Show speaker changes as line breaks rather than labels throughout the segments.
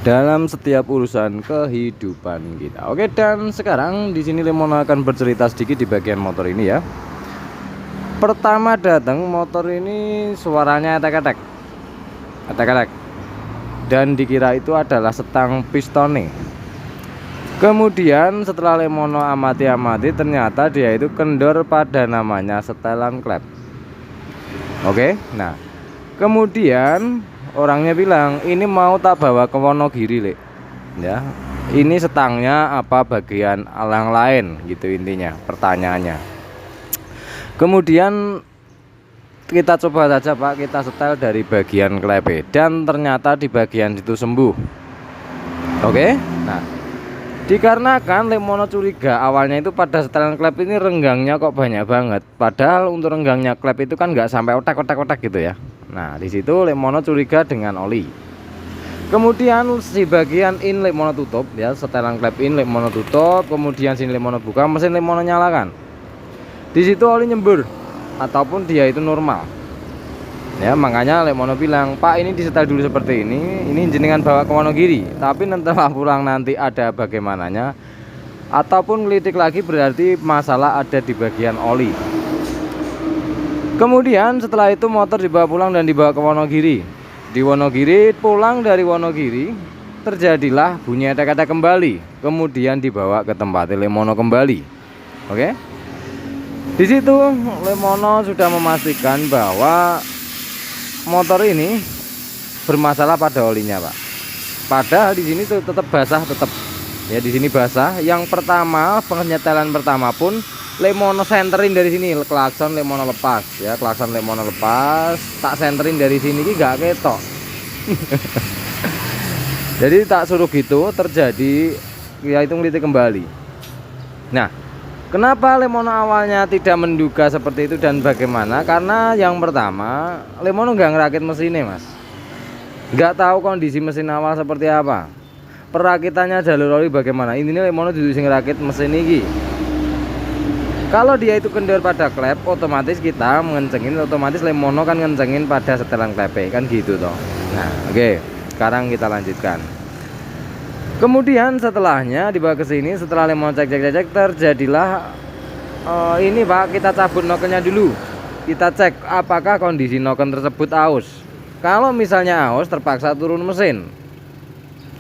dalam setiap urusan kehidupan kita. Oke, dan sekarang di sini Lemono akan bercerita sedikit di bagian motor ini ya. Pertama datang motor ini suaranya etek-etek, dan dikira itu adalah setang piston nih. Kemudian setelah Lemono amati-amati, ternyata dia itu kendor pada namanya setelan klep. Oke, nah kemudian orangnya bilang, ini mau tak bawa ke Wonogiri, Lek. Ya, ini setangnya apa bagian alang lain gitu intinya pertanyaannya. Kemudian kita coba saja Pak, kita setel dari bagian klepe dan ternyata di bagian situ sembuh. Oke, nah dikarenakan Lemono curiga awalnya itu pada setelan klep ini renggangnya kok banyak banget. Padahal untuk renggangnya klep itu kan nggak sampai otak-otak gitu ya. Nah di situ Lemono curiga dengan oli. Kemudian si bagian in Lemono tutup ya, setelan klep in Lemono tutup. Kemudian sini Lemono buka, mesin Lemono nyalakan. Di situ oli nyembur ataupun dia itu normal. Ya makanya Lemono bilang, Pak ini disetel dulu seperti ini jenengan bawa ke Wonogiri. Tapi setelah pulang nanti ada bagaimananya, ataupun ngelitik lagi berarti masalah ada di bagian oli. Kemudian setelah itu motor dibawa pulang dan dibawa ke Wonogiri. Di Wonogiri, pulang dari Wonogiri terjadilah bunyi etek-etek kembali. Kemudian dibawa ke tempat Lemono kembali. Oke. Di situ Lemono sudah memastikan bahwa motor ini bermasalah pada olinya, Pak. Padahal di sini tuh tetap basah, tetap ya, di sini basah. Yang pertama penyetelan pertama pun Lemono senterin dari sini, klakson Lemono lepas ya, klakson Lemono lepas, tak senterin dari sini ki gak ketok. Jadi tak suruh gitu, terjadi ya itu ngelitik kembali. Nah, kenapa Lemono awalnya tidak menduga seperti itu dan bagaimana? Karena yang pertama Lemono nggak ngerakit mesinnya, Mas. Nggak tahu kondisi mesin awal seperti apa. Perakitannya jalur oli bagaimana. Ini Lemono duduk sing ngerakit mesin ini. Kalau dia itu kendor pada klep, otomatis kita mengencengin, otomatis Lemono kan ngencengin pada setelan klepe kan gitu toh. Nah, oke. Sekarang kita lanjutkan. Kemudian setelahnya dibawa ke sini, setelah Lemono cek terjadilah ini Pak, kita cabut nokennya dulu. Kita cek apakah kondisi noken tersebut aus. Kalau misalnya aus, terpaksa turun mesin.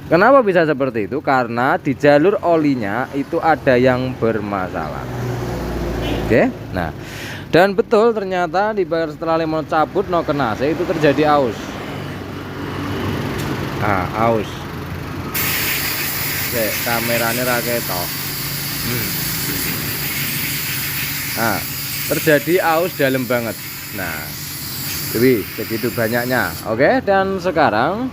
Kenapa bisa seperti itu? Karena di jalur olinya itu ada yang bermasalah. Oke, nah dan betul ternyata setelah Lemono cabut noken AC itu terjadi aus. Aus. Kameranya raketo. Nah, terjadi aus dalam banget. Nah, jadi segitu banyaknya. Oke, dan sekarang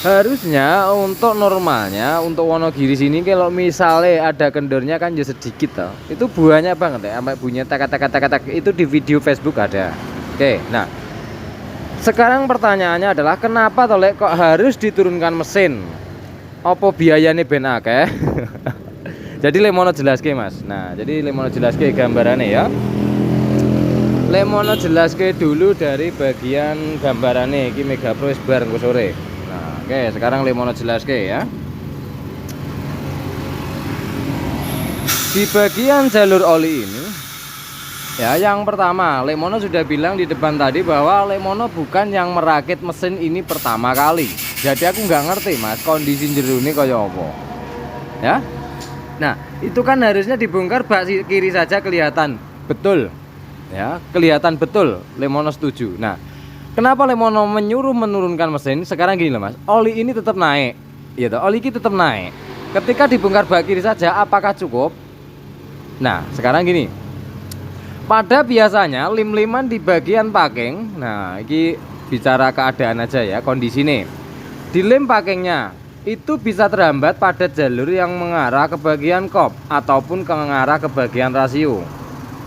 harusnya untuk normalnya untuk Wonogiri sini kalau misalnya ada kendornya kan ya sedikit toh. Itu banyak banget ya, sampai bunyi tak itu di video Facebook ada. Oke, nah sekarang pertanyaannya adalah kenapa toh kok harus diturunkan mesin? Apa biayanya ben akeh? Jadi Lemono jelaske Mas. Nah, jadi Lemono jelaske gambarannya ya. Lemono jelaske dulu dari bagian gambarannya. Iki Mega Pro wis bar engko sore. Nah, oke, sekarang Lemono jelaske ya. Di bagian jalur oli ini ya, yang pertama Lemono sudah bilang di depan tadi bahwa Lemono bukan yang merakit mesin ini pertama kali. Jadi aku nggak ngerti Mas kondisi jero ini kayak apa ya. Nah itu kan harusnya dibongkar bak kiri saja kelihatan betul ya, kelihatan betul. Lemono setuju. Nah kenapa Lemono menyuruh menurunkan mesin? Sekarang gini loh Mas, oli ini tetap naik ya toh, oli ini tetap naik. Ketika dibongkar bak kiri saja apakah cukup? Nah sekarang gini, pada biasanya lim-liman di bagian packing, nah ini bicara keadaan aja ya, kondisi nih di lem packingnya itu bisa terhambat pada jalur yang mengarah ke bagian kop ataupun mengarah ke bagian rasio.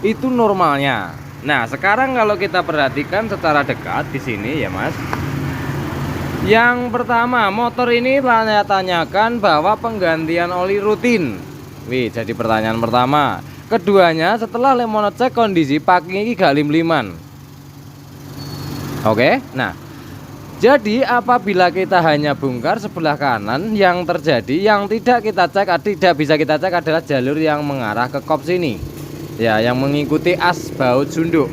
Itu normalnya. Nah sekarang kalau kita perhatikan secara dekat di sini ya Mas, yang pertama motor ini tanyakan bahwa penggantian oli rutin. Wih, jadi pertanyaan pertama. Keduanya, setelah Lemono cek kondisi packing ini gak lim-liman. Oke, nah Jadi apabila kita hanya bongkar sebelah kanan, yang terjadi yang tidak kita cek, tidak bisa kita cek adalah jalur yang mengarah ke kop sini. Ya, yang mengikuti as baut sunduk.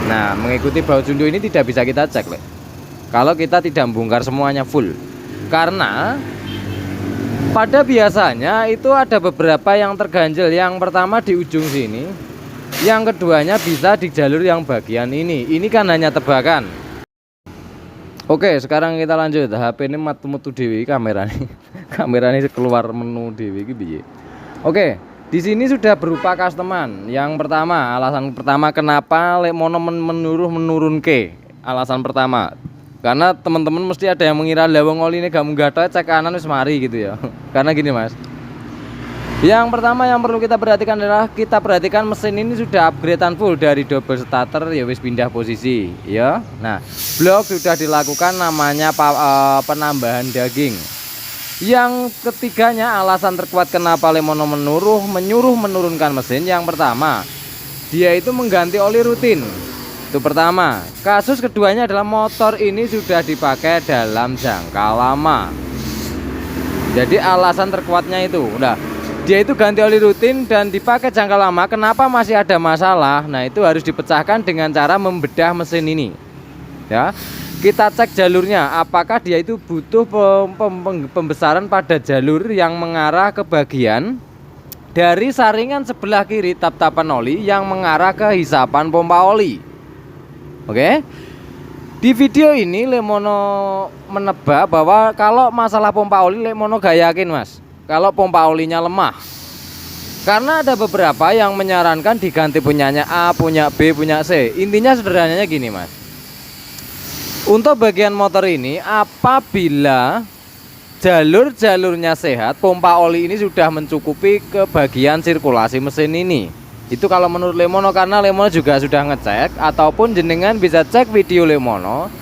Nah, mengikuti baut sunduk ini tidak bisa kita cek, Le. Kalau kita tidak bongkar semuanya full. Karena pada biasanya itu ada beberapa yang terganjel. Yang pertama di ujung sini, yang keduanya bisa di jalur yang bagian ini. Ini kan hanya tebakan. Oke, sekarang kita lanjut. HP ini metu dewi kamera nih. Kamera ini keluar menu dewi gitu. Oke, di sini sudah berupa customan. Yang pertama, alasan pertama kenapa Lemono menurun ke. Alasan pertama, karena teman-teman mesti ada yang mengira lawang oli ini gak munggah cek kanan wis mari gitu ya. Karena gini, Mas. Yang pertama yang perlu kita perhatikan adalah kita perhatikan mesin ini sudah upgradean full dari double starter ya wis pindah posisi ya. Nah, blok sudah dilakukan namanya penambahan daging. Yang ketiganya alasan terkuat kenapa Lemono menyuruh menurunkan mesin. Yang pertama, dia itu mengganti oli rutin. Itu pertama. Kasus keduanya adalah motor ini sudah dipakai dalam jangka lama. Jadi alasan terkuatnya itu udah dia itu ganti oli rutin dan dipakai jangka lama. Kenapa masih ada masalah? Nah, itu harus dipecahkan dengan cara membedah mesin ini. Ya, kita cek jalurnya. Apakah dia itu butuh pembesaran pada jalur yang mengarah ke bagian dari saringan sebelah kiri tap-tapan oli yang mengarah ke hisapan pompa oli. Oke. Di video ini Lemono menebak bahwa kalau masalah pompa oli Lemono gak yakin, Mas. Kalau pompa olinya lemah. Karena ada beberapa yang menyarankan diganti punyanya A, punya B, punya C. Intinya sederhananya gini, Mas. Untuk bagian motor ini, apabila jalur-jalurnya sehat, pompa oli ini sudah mencukupi ke bagian sirkulasi mesin ini. Itu kalau menurut Lemono, karena Lemono juga sudah ngecek. Ataupun jenengan bisa cek video Lemono.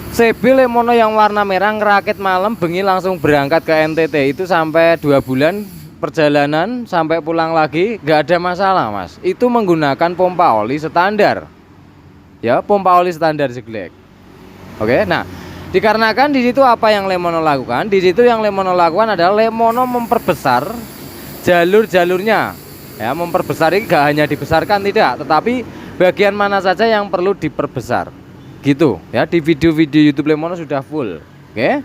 CB Lemono yang warna merah ngerakit malam bengi langsung berangkat ke NTT. Itu sampai 2 bulan perjalanan sampai pulang lagi gak ada masalah, Mas. Itu menggunakan pompa oli standar. Ya, pompa oli standar Zeglek. Oke, nah dikarenakan di situ apa yang Lemono lakukan? Di situ yang Lemono lakukan adalah Lemono memperbesar jalur-jalurnya. Ya, memperbesar ini gak hanya dibesarkan tidak, tetapi bagian mana saja yang perlu diperbesar. Gitu ya, di video-video YouTube Lemono sudah full. Oke.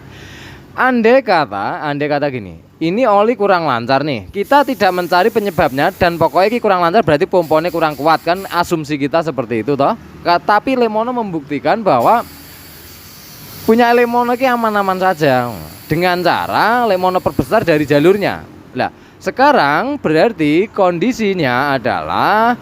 Andai kata gini, ini oli kurang lancar nih. Kita tidak mencari penyebabnya dan pokoknya ini kurang lancar berarti pomponnya kurang kuat kan, asumsi kita seperti itu toh. Tapi Lemono membuktikan bahwa punya Lemono ini aman-aman saja dengan cara Lemono perbesar dari jalurnya. Lah, sekarang berarti kondisinya adalah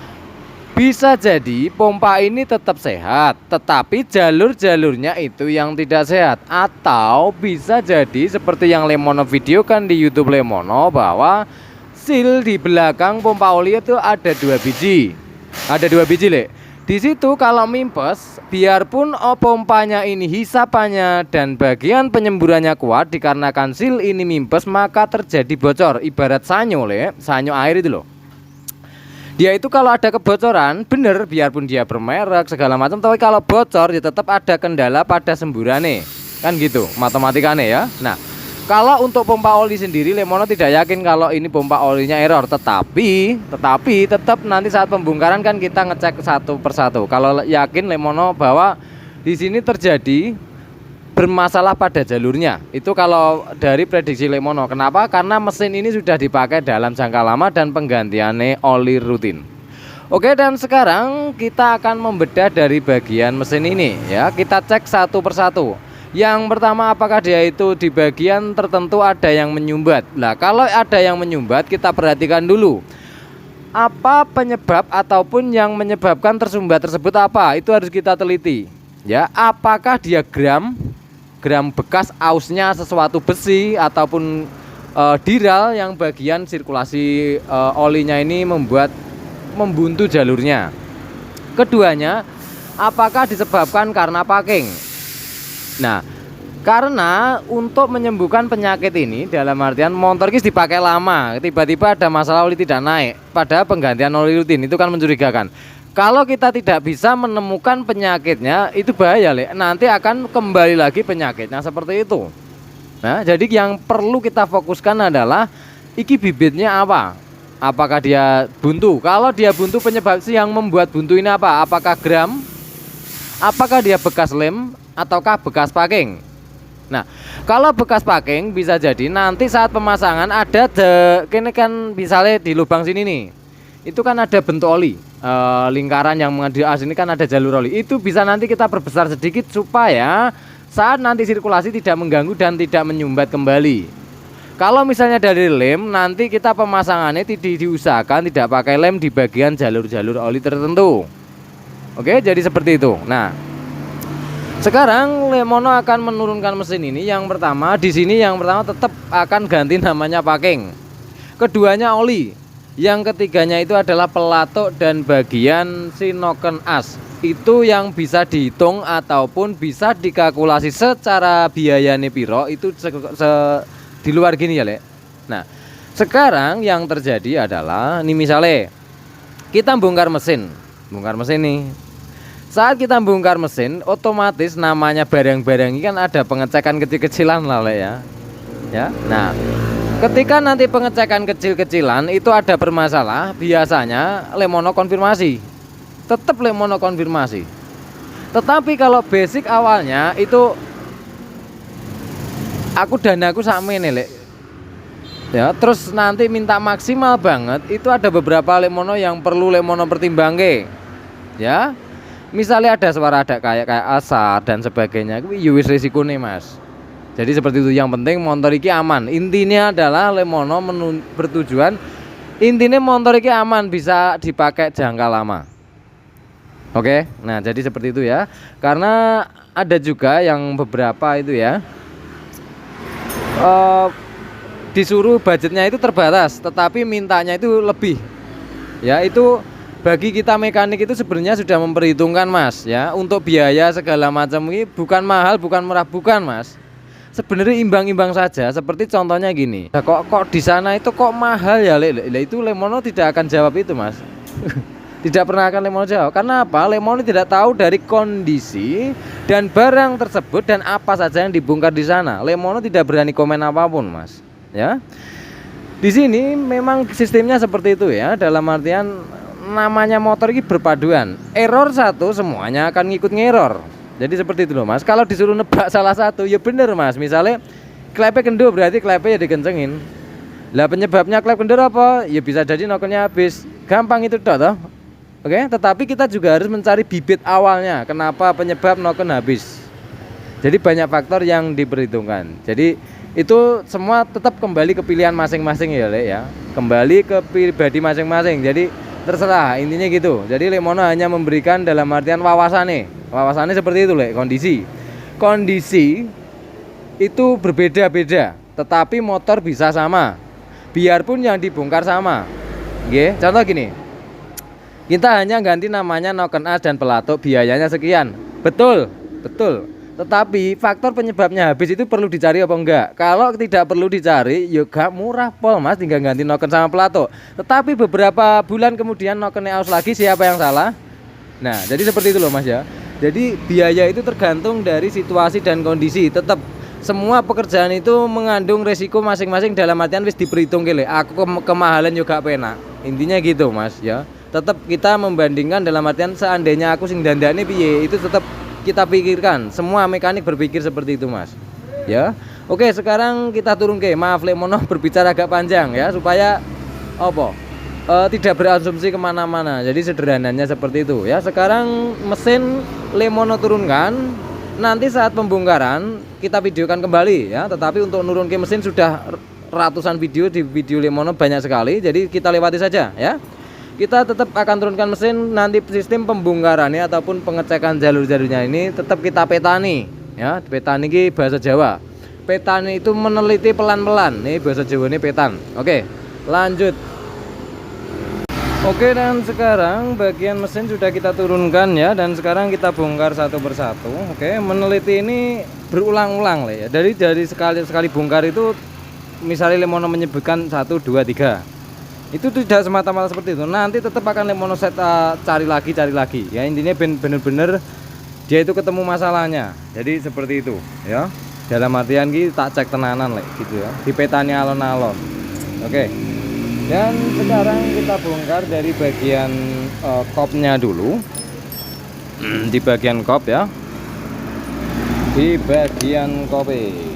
bisa jadi pompa ini tetap sehat, tetapi jalur-jalurnya itu yang tidak sehat. Atau bisa jadi seperti yang Lemono videokan di YouTube Lemono, bahwa seal di belakang pompa oli itu ada 2 biji. Ada 2 biji, Le. Di situ kalau mimpes, biarpun pompanya ini hisapannya dan bagian penyemburannya kuat, dikarenakan seal ini mimpes maka terjadi bocor. Ibarat sanyo, Le, sanyo air itu loh. Dia itu kalau ada kebocoran, bener biarpun dia bermerek segala macam, tapi kalau bocor ya tetap ada kendala pada semburannya. Kan gitu matematikanya ya. Nah, kalau untuk pompa oli sendiri Lemono tidak yakin kalau ini pompa olinya error, tetapi tetap nanti saat pembongkaran kan kita ngecek satu persatu. Kalau yakin Lemono bahwa di sini terjadi bermasalah pada jalurnya, itu kalau dari prediksi Lemono. Kenapa? Karena mesin ini sudah dipakai dalam jangka lama dan penggantiannya oli rutin. Oke, dan sekarang kita akan membedah dari bagian mesin ini ya. Kita cek satu persatu. Yang pertama, apakah dia itu di bagian tertentu ada yang menyumbat. Nah, kalau ada yang menyumbat, kita perhatikan dulu apa penyebab ataupun yang menyebabkan tersumbat tersebut apa. Itu harus kita teliti ya. Apakah dia gram bekas ausnya sesuatu besi ataupun diral yang bagian sirkulasi olinya ini membuntu jalurnya. Keduanya, apakah disebabkan karena packing. Nah, karena untuk menyembuhkan penyakit ini dalam artian motor ini dipakai lama, tiba-tiba ada masalah oli tidak naik pada penggantian oli rutin, itu kan mencurigakan. Kalau kita tidak bisa menemukan penyakitnya, itu bahaya, Le. Nanti akan kembali lagi penyakitnya seperti itu. Nah, jadi yang perlu kita fokuskan adalah iki bibitnya apa? Apakah dia buntu? Kalau dia buntu, penyebab sih yang membuat buntu ini apa? Apakah gram? Apakah dia bekas lem ataukah bekas packing? Nah, kalau bekas packing bisa jadi nanti saat pemasangan ada kini kan misalnya di lubang sini nih. Itu kan ada bentuk oli, lingkaran yang mengadil sini kan ada jalur oli. Itu bisa nanti kita perbesar sedikit supaya saat nanti sirkulasi tidak mengganggu dan tidak menyumbat kembali. Kalau misalnya dari lem, nanti kita pemasangannya diusahakan tidak pakai lem di bagian jalur-jalur oli tertentu. Oke, jadi seperti itu. Nah, sekarang Lemono akan menurunkan mesin ini. Yang pertama di sini, yang pertama tetap akan ganti namanya packing. Keduanya oli. Yang ketiganya itu adalah pelatuk dan bagian si noken as. Itu yang bisa dihitung ataupun bisa dikalkulasi secara biayanya piro itu di luar gini ya, Le. Nah, sekarang yang terjadi adalah ini misalnya kita bongkar mesin nih. Saat kita bongkar mesin, otomatis namanya barang-barang ini kan ada pengecekan kecil-kecilan lah, Le, ya. Ya. Nah, ketika nanti pengecekan kecil-kecilan itu ada bermasalah, biasanya Lemono konfirmasi. Tetap Lemono konfirmasi. Tetapi kalau basic awalnya itu danaku sakmene, Le. Ya, terus nanti minta maksimal banget, itu ada beberapa Lemono yang perlu Lemono pertimbangke. Ya. Misalnya ada suara ada kayak asar dan sebagainya, kuwi wis risikone, Mas. Jadi seperti itu, yang penting motor iki aman. Intinya adalah Lemono bertujuan intinya motor iki aman, bisa dipakai jangka lama. Oke, nah jadi seperti itu ya. Karena ada juga yang beberapa itu ya, disuruh budgetnya itu terbatas, tetapi mintanya itu lebih. Ya, itu bagi kita mekanik itu sebenarnya sudah memperhitungkan, Mas. Ya, untuk biaya segala macam ini bukan mahal, bukan murah, bukan, Mas. Sebenarnya imbang-imbang saja. Seperti contohnya gini, nah, kok di sana itu kok mahal ya, Le? Itu Lemono tidak akan jawab itu, Mas. Tidak pernah akan Lemono jawab. Karena apa? Lemono tidak tahu dari kondisi dan barang tersebut dan apa saja yang dibongkar di sana. Lemono tidak berani komen apapun, Mas. Ya. Di sini memang sistemnya seperti itu ya. Dalam artian namanya motor ini berpaduan. Error satu semuanya akan ngikut ngeror. Jadi seperti itu loh, Mas. Kalau disuruh nebak salah satu, ya bener, Mas. Misalnya klepe kendor, berarti klepe ya dikencengin. Lah penyebabnya klep kendor apa? Ya bisa jadi nokennya habis. Gampang itu toh. Oke, tetapi kita juga harus mencari bibit awalnya. Kenapa penyebab noken habis? Jadi banyak faktor yang diperhitungkan. Jadi itu semua tetap kembali ke pilihan masing-masing ya, Le, ya. Kembali ke pribadi masing-masing. Jadi terserah, intinya gitu. Jadi Lemono hanya memberikan dalam artian wawasannya seperti itu, Le. Kondisi itu berbeda-beda, tetapi motor bisa sama. Biarpun yang dibongkar sama. Oke, contoh gini. Kita hanya ganti namanya noken as dan pelatuk, biayanya sekian. Betul. Tetapi faktor penyebabnya habis itu perlu dicari apa enggak? Kalau tidak perlu dicari, ya gak murah pol, Mas, tinggal ganti noken sama pelatuk. Tetapi beberapa bulan kemudian nokennya aus lagi, siapa yang salah? Nah, jadi seperti itu loh, Mas, ya. Jadi biaya itu tergantung dari situasi dan kondisi. Tetap semua pekerjaan itu mengandung resiko masing-masing, dalam artian wis diperhitung kele. Aku kemahalan juga penak. Intinya gitu, Mas, ya. Tetap kita membandingkan dalam artian seandainya aku sing dandane piye, itu tetap kita pikirkan. Semua mekanik berpikir seperti itu, Mas. Ya. Oke, sekarang kita turun ke. Maaf Lemono berbicara agak panjang ya, supaya tidak berasumsi kemana-mana. Jadi sederhananya seperti itu ya. Sekarang mesin Lemono turunkan. Nanti saat pembongkaran kita videokan kembali ya. Tetapi untuk nurun ke mesin sudah ratusan video, di video Lemono banyak sekali. Jadi kita lewati saja ya. Kita tetap akan turunkan mesin. Nanti sistem pembongkarannya ataupun pengecekan jalur-jalurnya ini tetap kita petani ya. Petani ini bahasa Jawa. Petani itu meneliti pelan-pelan. Nih bahasa Jawa ini petan. Oke, lanjut. Oke, dan sekarang bagian mesin sudah kita turunkan ya, dan sekarang kita bongkar satu persatu. Oke, meneliti ini berulang-ulang lah ya. Dari sekali bongkar itu misalnya Lemono menyebutkan 1, 2, 3. Itu tidak semata-mata seperti itu. Nanti tetap akan Lemono set cari lagi ya. Intinya bener-bener dia itu ketemu masalahnya. Jadi seperti itu ya. Dalam artian kita tak cek tenanan gitu ya. Di petanya alon-alon. Oke. Dan sekarang kita bongkar dari bagian kopnya dulu. Di bagian kop ya. Di bagian kopi.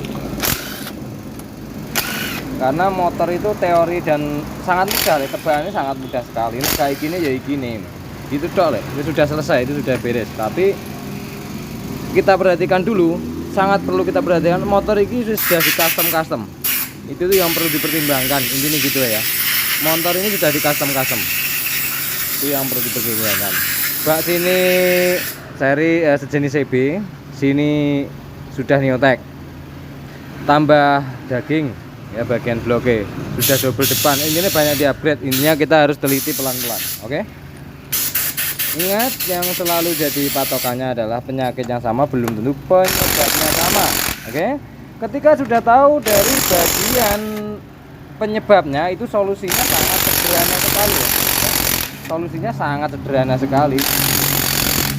Karena motor itu teori dan sangat mudah, tebalannya sangat mudah sekali. Ini kayak gini ya gini, itu dok, itu sudah selesai, itu sudah beres. Tapi kita perhatikan dulu, sangat perlu kita perhatikan, motor ini sudah di custom. Itu tuh yang perlu dipertimbangkan. Intinya gitu ya. Motor ini sudah di custom. Itu yang perlu dipertimbangkan. Bak sini seri sejenis CB, sini sudah Neotech. Tambah daging. Ya bagian bloknya sudah double depan, ini banyak di upgrade. Intinya kita harus teliti pelan-pelan. Oke, ingat yang selalu jadi patokannya adalah penyakit yang sama belum tentu penyebabnya sama. Oke, ketika sudah tahu dari bagian penyebabnya, itu solusinya sangat sederhana sekali ya. Solusinya sangat sederhana sekali.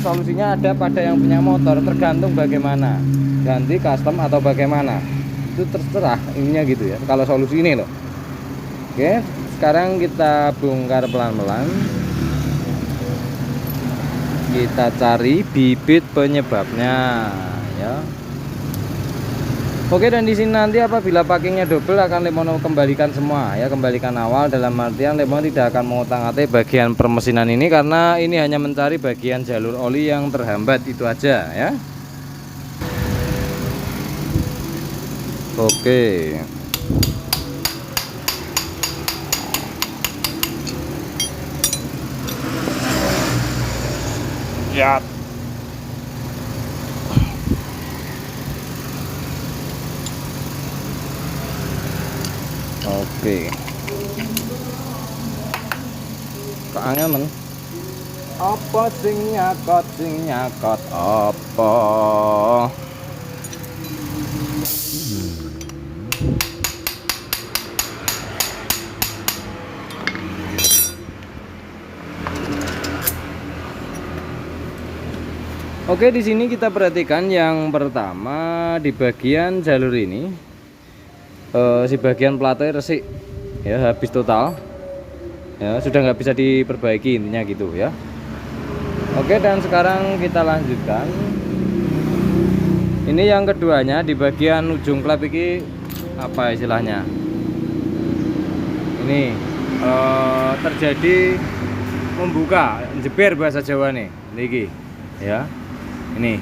Solusinya ada pada yang punya motor, tergantung bagaimana, ganti custom atau bagaimana, itu terserah ininya gitu ya. Kalau solusi ini loh. Oke, sekarang kita bongkar pelan-pelan. Kita cari bibit penyebabnya ya. Oke, dan di sini nanti apabila packingnya double akan Lemono kembalikan semua ya, kembalikan awal. Dalam artian Lemono tidak akan mengutak-atik bagian permesinan ini, karena ini hanya mencari bagian jalur oli yang terhambat, itu aja ya. Oke. Ya. Oke. Keangen men. Apa sing nyakot apa? Oke, di sini kita perhatikan yang pertama di bagian jalur ini, si bagian platnya resik, ya habis total, ya sudah nggak bisa diperbaiki intinya gitu ya. Oke, dan sekarang kita lanjutkan. Ini yang keduanya di bagian ujung klep ini apa istilahnya? Ini terjadi membuka, jeber bahasa Jawa nih, niki ya. Ini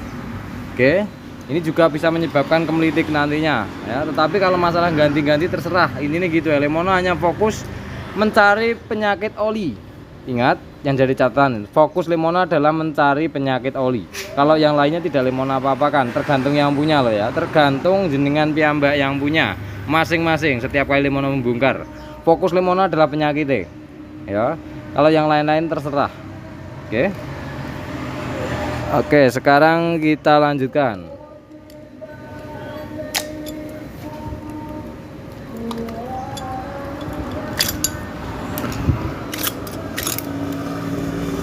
oke, ini juga bisa menyebabkan kemelitik nantinya ya. Tetapi kalau masalah ganti-ganti terserah, ini nih gitu ya. Lemono hanya fokus mencari penyakit oli. Ingat, yang jadi catatan, fokus Lemono adalah mencari penyakit oli. Kalau yang lainnya tidak Lemono apa-apakan, tergantung yang punya loh ya, tergantung jenengan piyambak yang punya masing-masing. Setiap kali Lemono membongkar, fokus Lemono adalah penyakitnya ya. Kalau yang lain-lain terserah. Oke. Oke, sekarang kita lanjutkan.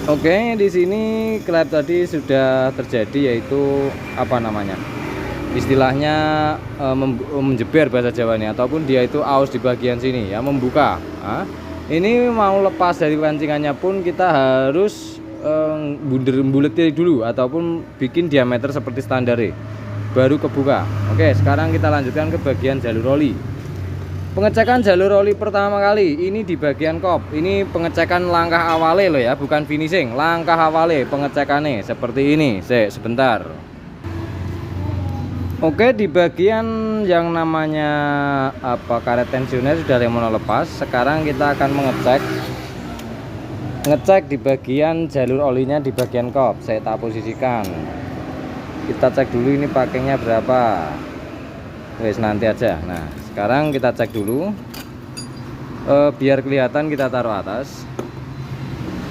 Oke, di sini klep tadi sudah terjadi, yaitu apa namanya? Istilahnya menjeber bahasa Jawa nih, ataupun dia itu aus di bagian sini ya, membuka. Nah, ini mau lepas dari pancingannya pun kita harus buletin dulu ataupun bikin diameter seperti standar baru kebuka. Oke, sekarang kita lanjutkan ke bagian jalur oli. Pengecekan jalur oli pertama kali ini di bagian kop. Ini pengecekan langkah awalnya loh ya, bukan finishing. Langkah awalnya pengecekannya seperti ini. Sebentar. Oke, di bagian yang namanya apa, karet tensioner sudah Lemono lepas. Sekarang kita akan ngecek di bagian jalur olinya di bagian kop. Saya tak posisikan. Kita cek dulu ini packingnya berapa. Wes nanti aja. Nah, sekarang kita cek dulu. Biar kelihatan kita taruh atas.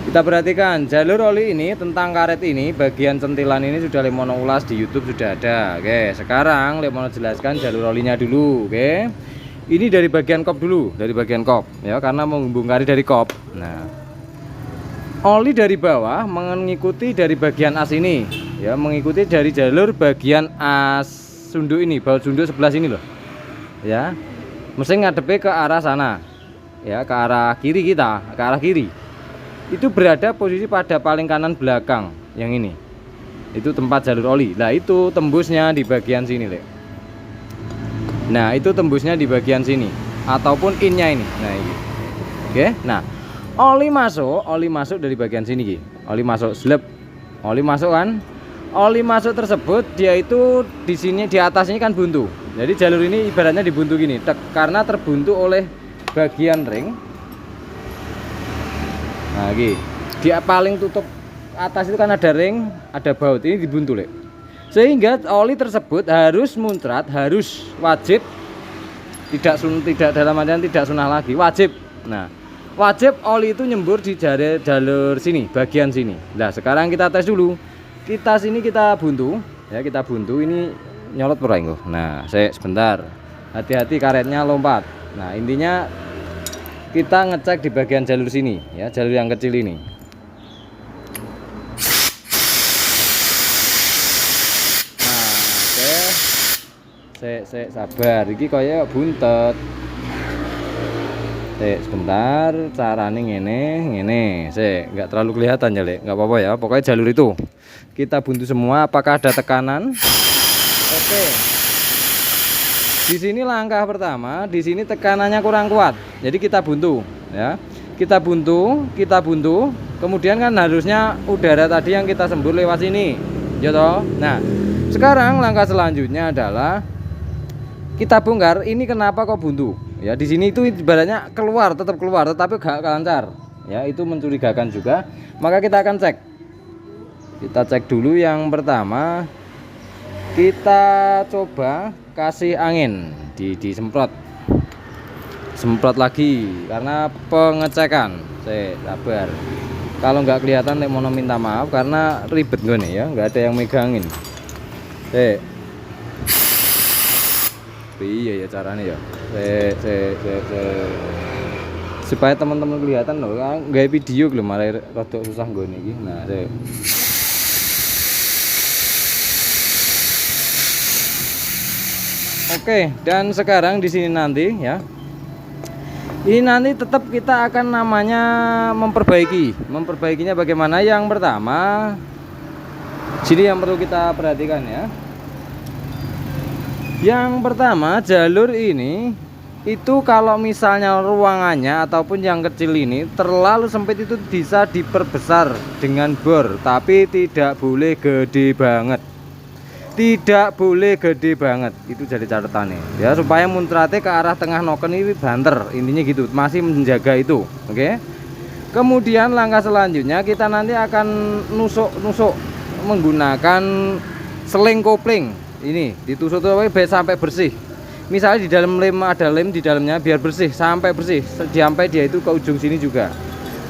Kita perhatikan jalur oli ini, tentang karet ini, bagian centilan ini sudah Lemono ulas di YouTube, sudah ada. Oke, sekarang Lemono jelaskan jalur olinya dulu. Oke. Ini dari bagian kop dulu, dari bagian kop ya, karena membongkari dari kop. Nah, oli dari bawah mengikuti dari bagian as ini ya, mengikuti dari jalur bagian as sunduk ini, baut sunduk sebelah sini loh ya. Mesin ngadepnya ke arah sana ya, ke arah kiri, kita ke arah kiri. Itu berada posisi pada paling kanan belakang yang ini, itu tempat jalur oli. Nah, itu tembusnya di bagian sini, Lek. Nah, itu tembusnya di bagian sini ataupun innya ini. Nah, ini. Oke. Nah, oli masuk dari bagian sini, Ki. Oli masuk slep. Oli masuk kan? Oli masuk tersebut dia itu di sini, di atas ini kan buntu. Jadi jalur ini ibaratnya dibuntu gini, karena terbuntu oleh bagian ring. Nah, Ki. Dia paling tutup atas itu kan ada ring, ada baut, ini dibuntu, Lek. Sehingga oli tersebut harus muncrat, harus wajib, tidak dalam artian tidak sunah lagi, wajib. Nah, wajib oli itu nyembur di jalur sini, bagian sini. Nah, sekarang kita tes dulu. Kita sini kita buntu, ya, kita buntu ini nyolot pura. Nah, sebentar, hati-hati karetnya lompat. Nah, intinya kita ngecek di bagian jalur sini, ya, jalur yang kecil ini. Sabar, iki kaya buntet. Sebentar, carane ngene. Nggak terlalu kelihatan ya, Lek. Nggak apa-apa ya. Pokoknya jalur itu kita buntu semua. Apakah ada tekanan? Oke. Di sini langkah pertama, di sini tekanannya kurang kuat. Jadi kita buntu, ya. Kita buntu. Kemudian kan harusnya udara tadi yang kita sembur lewat sini, ya toh. Nah, sekarang langkah selanjutnya adalah kita bongkar ini kenapa kok buntu ya. Di sini itu ibaratnya tetap keluar tetapi gak lancar ya, itu mencurigakan juga. Maka kita akan cek dulu. Yang pertama kita coba kasih angin, disemprot lagi karena pengecekan. Sabar, kalau nggak kelihatan Lek Mono minta maaf karena ribet gue nih ya, nggak ada yang megangin. Iya ya caranya ya. Supaya teman-teman kelihatan loh, nggak video belum malah rada susah gue nih. Nah, oke, dan sekarang di sini nanti ya. Ini nanti tetap kita akan namanya memperbaikinya bagaimana. Yang pertama, sini yang perlu kita perhatikan ya. Yang pertama, jalur ini itu kalau misalnya ruangannya ataupun yang kecil ini terlalu sempit itu bisa diperbesar dengan bor, tapi tidak boleh gede banget. Itu jadi catatannya ya, supaya muncratnya ke arah tengah noken ini banter, intinya gitu, masih menjaga itu. Oke. Kemudian langkah selanjutnya kita nanti akan nusuk menggunakan seling kopling. Ini ditusuk sampai bersih. Misalnya di dalam lem ada lem di dalamnya, biar bersih sampai bersih, sampai dia itu ke ujung sini juga.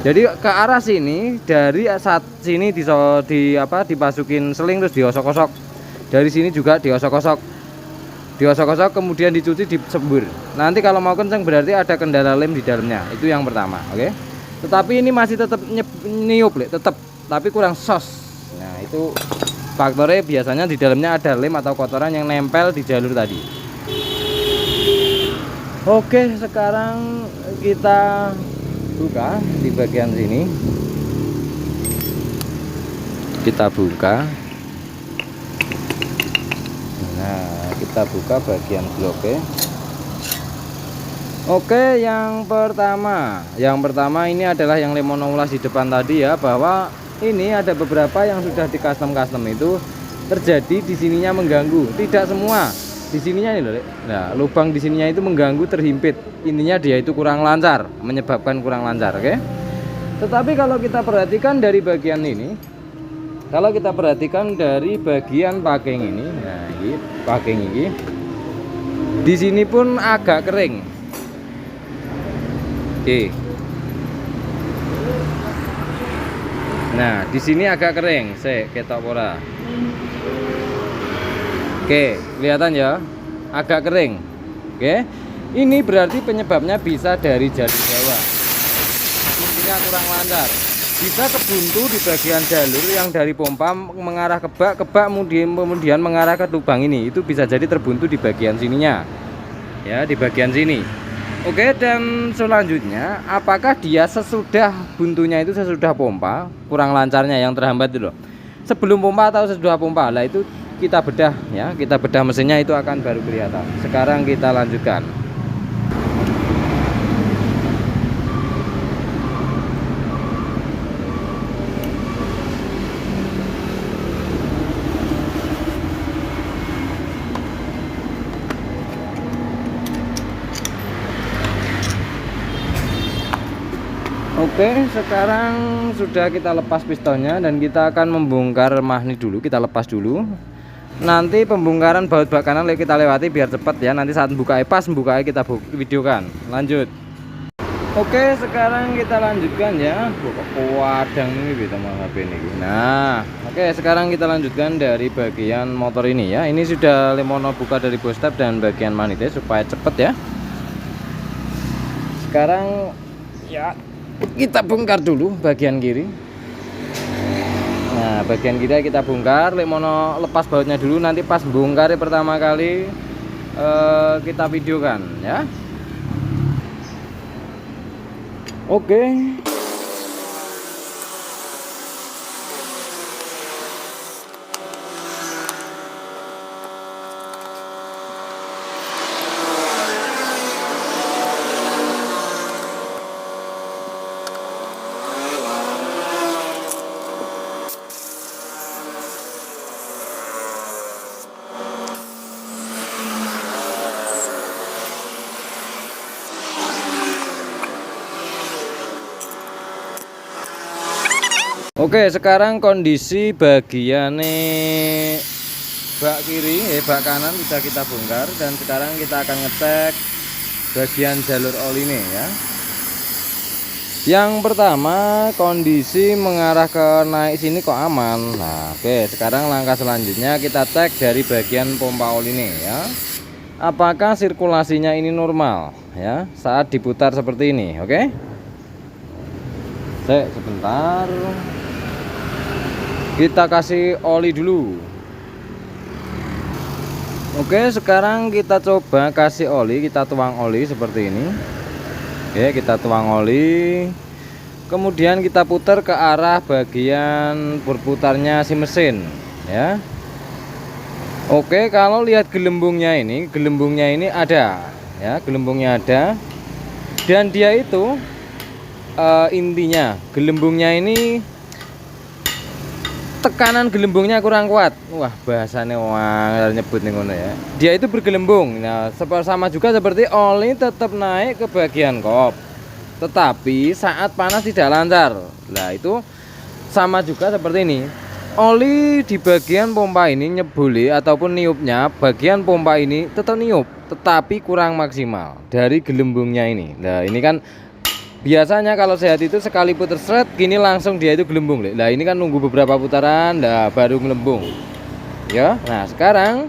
Jadi ke arah sini, dari saat sini dipasukin seling terus diosok-osok. Dari sini juga diosok-osok, kemudian dicuci, disembur. Nanti kalau mau kenceng berarti ada kendala lem di dalamnya. Itu yang pertama, oke. Tetapi ini masih tetap niup, tetap, tapi kurang sos. Nah, itu faktornya biasanya di dalamnya ada lem atau kotoran yang nempel di jalur tadi. Oke, sekarang kita buka di bagian sini. Kita buka. Nah, kita buka bagian bloknya. Oke, yang pertama ini adalah yang Lemono ulas di depan tadi ya, bahwa ini ada beberapa yang sudah di custom itu terjadi di sininya mengganggu. Tidak semua. Di sininya nih loh. Nah, lubang di sininya itu mengganggu, terhimpit. Intinya dia itu kurang lancar, menyebabkan kurang lancar, oke? Tetapi kalau kita perhatikan dari bagian ini, bagian packing ini, nah ini packing ini, di sini pun agak kering. Oke. Nah, di sini agak kering, ketok ora. Oke, kelihatan ya, agak kering. Oke. Ini berarti penyebabnya bisa dari jalur bawah, intinya kurang lancar. Bisa kebuntu di bagian jalur yang dari pompa mengarah ke bak, kemudian mengarah ke lubang ini. Itu bisa jadi terbuntu di bagian sininya, ya, di bagian sini. Oke, dan selanjutnya apakah dia sesudah buntunya itu sesudah pompa kurang lancarnya yang terhambat itu loh, sebelum pompa atau sesudah pompa? Lah itu kita bedah ya, kita bedah mesinnya, itu akan baru kelihatan. Sekarang kita lanjutkan. Oke, sekarang sudah kita lepas pistonnya dan kita akan membongkar magnet dulu. Kita lepas dulu. Nanti pembongkaran baut bak kanan kita lewati biar cepat ya. Nanti saat membuka pas membuka kita videokan. Lanjut. Oke, sekarang kita lanjutkan ya. Wadang ini bisa HP ini. Nah, oke, sekarang kita lanjutkan dari bagian motor ini ya. Ini sudah Lemono buka dari bostap dan bagian magnetnya supaya cepet ya. Sekarang ya kita bongkar dulu bagian kiri. Nah, bagian kiri kita bongkar. Lemono lepas bautnya dulu, nanti pas bongkar pertama kali kita videokan ya. Oke. Oke, sekarang kondisi bagian bak kiri, bak kanan sudah kita bongkar, dan sekarang kita akan ngecek bagian jalur oli ini ya. Yang pertama, kondisi mengarah ke naik sini kok aman. Nah, oke, sekarang langkah selanjutnya kita cek dari bagian pompa oli ini ya. Apakah sirkulasinya ini normal ya saat diputar seperti ini, oke? Cek sebentar. Kita kasih oli dulu. Oke, sekarang kita coba kasih oli, kita tuang oli seperti ini. Oke, kita tuang oli. Kemudian kita putar ke arah bagian berputarnya si mesin ya. Oke, kalau lihat gelembungnya ini ada ya, gelembungnya ada. Dan dia itu intinya gelembungnya ini tekanan gelembungnya kurang kuat. Wah, bahasanya nyebut nih ngono ya. Dia itu bergelembung. Nah, sama juga seperti oli tetap naik ke bagian kop, tetapi saat panas tidak lancar. Nah, itu sama juga seperti ini. Oli di bagian pompa ini nyebuli ataupun niupnya, bagian pompa ini tetap niup, tetapi kurang maksimal dari gelembungnya ini. Nah, ini kan biasanya kalau sehat itu sekali putar seret gini langsung dia itu gelembung. Nah, ini kan nunggu beberapa putaran, nah baru gelembung ya. Nah, sekarang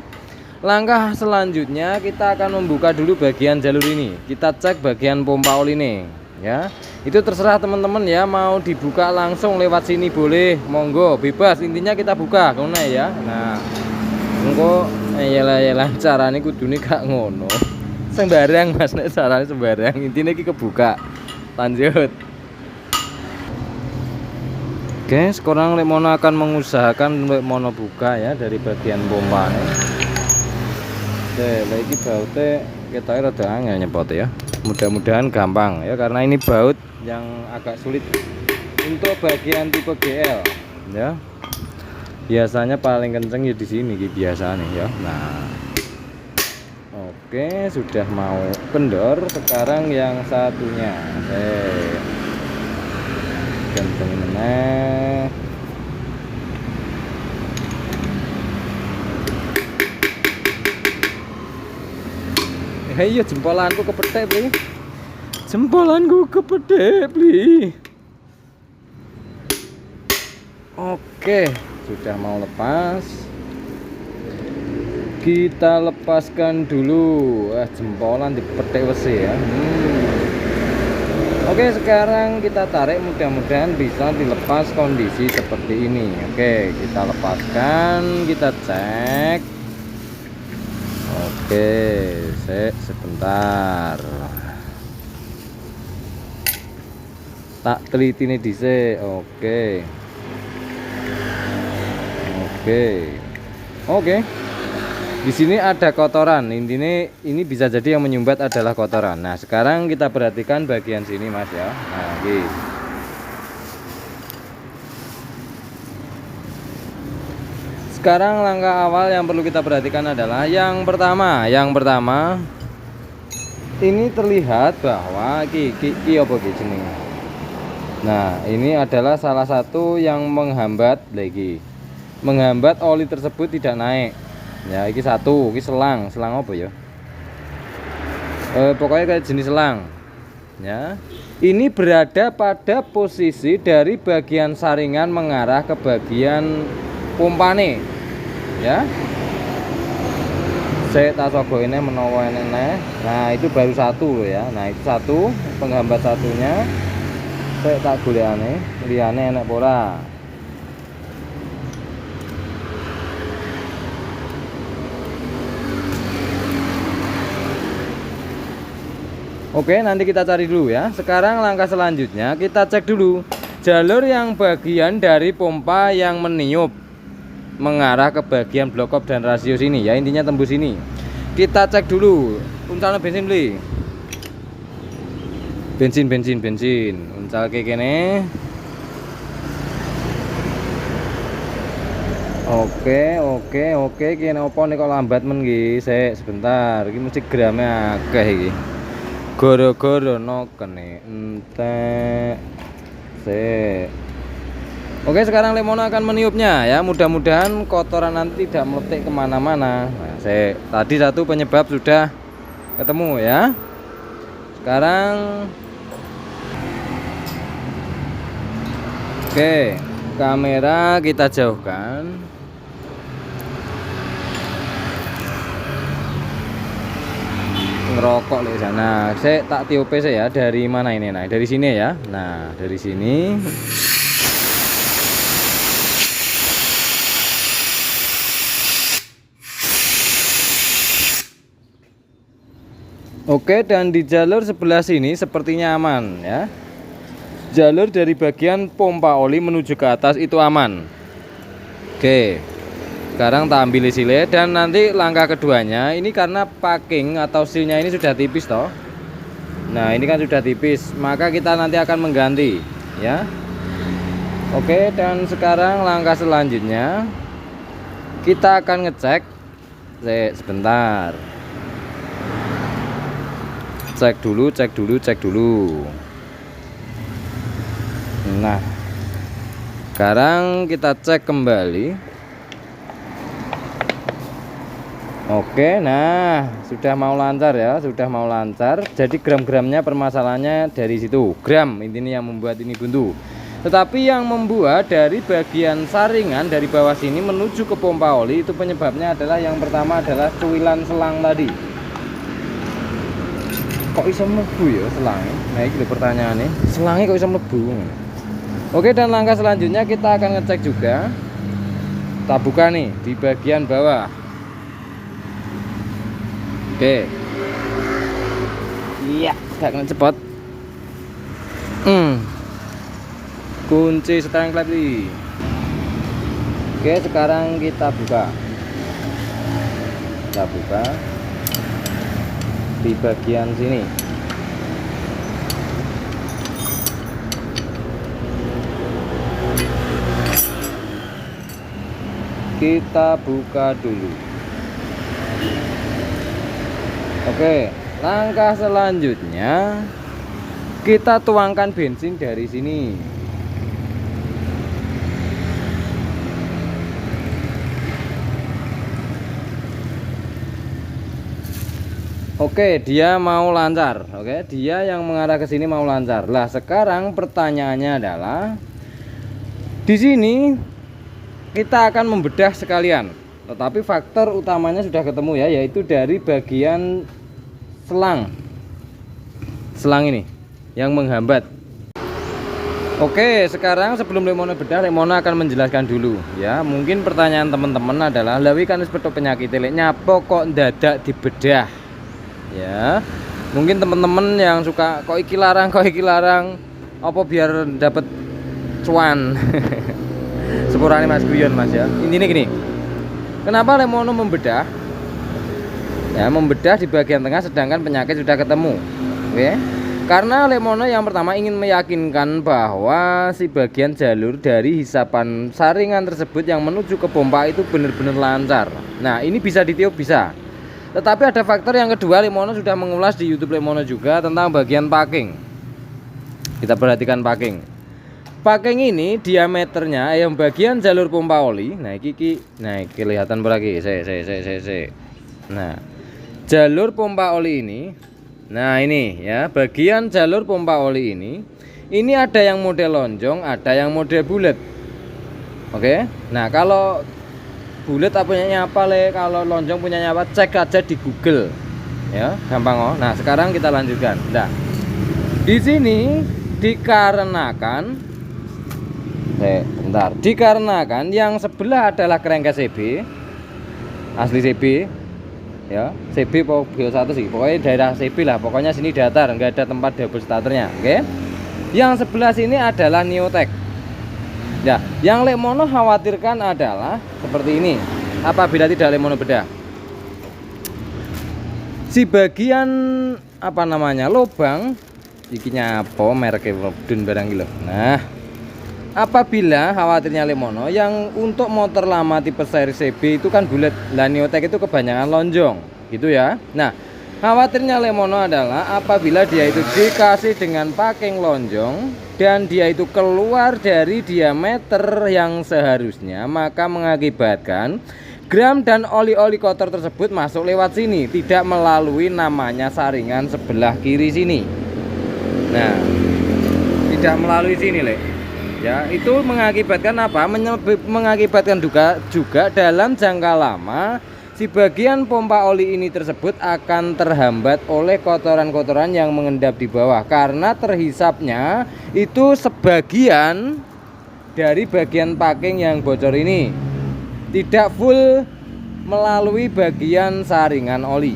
langkah selanjutnya kita akan membuka dulu bagian jalur ini. Kita cek bagian pompa oli ini ya. Itu terserah teman-teman ya, mau dibuka langsung lewat sini boleh, monggo, bebas. Intinya kita buka ngono ya. Nah, engko yalah carane kudune gak ngono sembarang Mas, nek carane sembarang, intinya iki kebuka. Lanjut. Oke, sekarang Lemono akan mengusahakan Lemono buka ya dari bagian pompa. Oke, lagi bautnya kita rada angel nyepot ya. Mudah-mudahan gampang ya, karena ini baut yang agak sulit untuk bagian tipe GL ya. Biasanya paling kenceng ya di sini biasanya ya. Nah, oke, sudah mau kendor. Sekarang yang satunya kenceng meneh. Iya, jempolanku kepethek, Bli. Jempolanku kepethek, Bli. Oke, sudah mau lepas. Kita lepaskan dulu. Jempolan dipetik besi ya. Oke, sekarang kita tarik, mudah-mudahan bisa dilepas kondisi seperti ini. Oke, kita lepaskan, kita cek. Oke, sebentar. Tak teliti nih dhisik. Oke. Di sini ada kotoran. Intinya ini bisa jadi yang menyumbat adalah kotoran. Nah, sekarang kita perhatikan bagian sini, Mas ya. Nah, ini. Sekarang langkah awal yang perlu kita perhatikan adalah yang pertama ini terlihat bahwa ki apa ki jenenge. Nah, ini adalah salah satu yang menghambat oli tersebut tidak naik. Ya, ini satu, ini selang apa ya? Pokoknya kayak jenis selang. Ya, ini berada pada posisi dari bagian saringan mengarah ke bagian pompane. Ya, saya tak coba ini menawa ini. Nah, itu baru satu loh ya. Nah, itu satu penghambat satunya. Saya tak golekane, liyane enak ora. Oke, nanti kita cari dulu ya. Sekarang langkah selanjutnya kita cek dulu jalur yang bagian dari pompa yang meniup mengarah ke bagian block off dan rasio sini ya, intinya tembus ini. Kita cek dulu. Uncalnya bensin beli. Bensin. Uncal kayak gini. Oke. Kene opo nih kok lambat men iki? Sebentar. Iki mesti gramnya akeh iki. Goro-goro nokene entek. Oke, sekarang Lemono akan meniupnya ya. Mudah-mudahan kotoran nanti tidak meletik kemana-mana. Nah, tadi satu penyebab sudah ketemu ya. Sekarang oke, kamera kita jauhkan. Ngerokok di sana. Saya tak tiup saya ya. Dari mana ini? Nah, dari sini ya. Nah, dari sini. Oke, dan di jalur sebelah sini sepertinya aman ya. Jalur dari bagian pompa oli menuju ke atas itu aman. Oke, sekarang tak ambil sile. Dan nanti langkah keduanya ini karena packing atau sealnya ini sudah tipis toh. Nah, ini kan sudah tipis, maka kita nanti akan mengganti ya. Oke, dan sekarang langkah selanjutnya kita akan ngecek. Sebentar. Cek dulu. Nah, sekarang kita cek kembali. Oke, nah sudah mau lancar ya, Jadi gram-gramnya permasalahannya dari situ. Gram intinya yang membuat ini buntu. Tetapi yang membuat dari bagian saringan dari bawah sini menuju ke pompa oli itu penyebabnya adalah yang pertama adalah cuilan selang tadi. Kok bisa mlebu ya selangnya? Nah, itu pertanyaannya. Selangnya kok bisa mlebu? Oke, dan langkah selanjutnya kita akan ngecek juga. Kita buka nih di bagian bawah. Oke. Iya, gak kena cepet. Kunci sekarang lagi. Oke, sekarang kita buka. Di bagian sini. Kita buka dulu. Oke, langkah selanjutnya kita tuangkan bensin dari sini. Oke, dia mau lancar. Oke, dia yang mengarah ke sini mau lancar. Lah, sekarang pertanyaannya adalah di sini kita akan membedah sekalian. Tetapi faktor utamanya sudah ketemu ya, yaitu dari bagian selang ini yang menghambat. Oke, sekarang sebelum Lemono bedah, Lemono akan menjelaskan dulu ya. Mungkin pertanyaan teman-teman adalah, lawi kan seperti penyakit nyapo kok dadak dibedah ya. Mungkin teman-teman yang suka kok iki larang apa biar dapat cuan. Sepurane Mas Guyon Mas ya. Intinya gini, kenapa Lemono membedah ya, membedah di bagian tengah sedangkan penyakit sudah ketemu. Oke, karena Lemono yang pertama ingin meyakinkan bahwa si bagian jalur dari hisapan saringan tersebut yang menuju ke pompa itu benar-benar lancar. Nah, ini bisa ditiup, bisa. Tetapi ada faktor yang kedua, Lemono sudah mengulas di YouTube Lemono juga tentang bagian packing. Kita perhatikan packing. Packing ini diameternya yang bagian jalur pompa oli. Nah, iki kelihatan berarti. Nah, jalur pompa oli ini. Nah, ini ya, bagian jalur pompa oli ini ada yang model lonjong, ada yang model bulat. Oke. Nah, kalau bulat punyanya apa kalau lonjong punyanya apa, cek aja di Google ya, gampang oh. Nah, sekarang kita lanjutkan. Nah, di sini dikarenakan yang sebelah adalah kerangka CB, asli CB ya, CB biasa sih, pokoknya daerah CB lah, pokoknya sini datar, nggak ada tempat double starternya. Oke, yang sebelah sini adalah Neotech. Nah, yang Lemono khawatirkan adalah seperti ini. Apabila tidak Lemono bedah, si bagian lubang ikinya apa mereknya Dun barang gitu. Nah, apabila khawatirnya Lemono yang untuk motor lama tipe seri CB itu kan bulat, lah Neotech itu kebanyakan lonjong gitu ya. Nah, khawatirnya Lemono adalah apabila dia itu dikasih dengan packing lonjong dan dia itu keluar dari diameter yang seharusnya, maka mengakibatkan gram dan oli-oli kotor tersebut masuk lewat sini, tidak melalui namanya saringan sebelah kiri sini. Nah, tidak melalui sini ya, itu mengakibatkan apa? Mengakibatkan juga dalam jangka lama si bagian pompa oli ini tersebut akan terhambat oleh kotoran-kotoran yang mengendap di bawah, karena terhisapnya itu sebagian dari bagian packing yang bocor ini, tidak full melalui bagian saringan oli.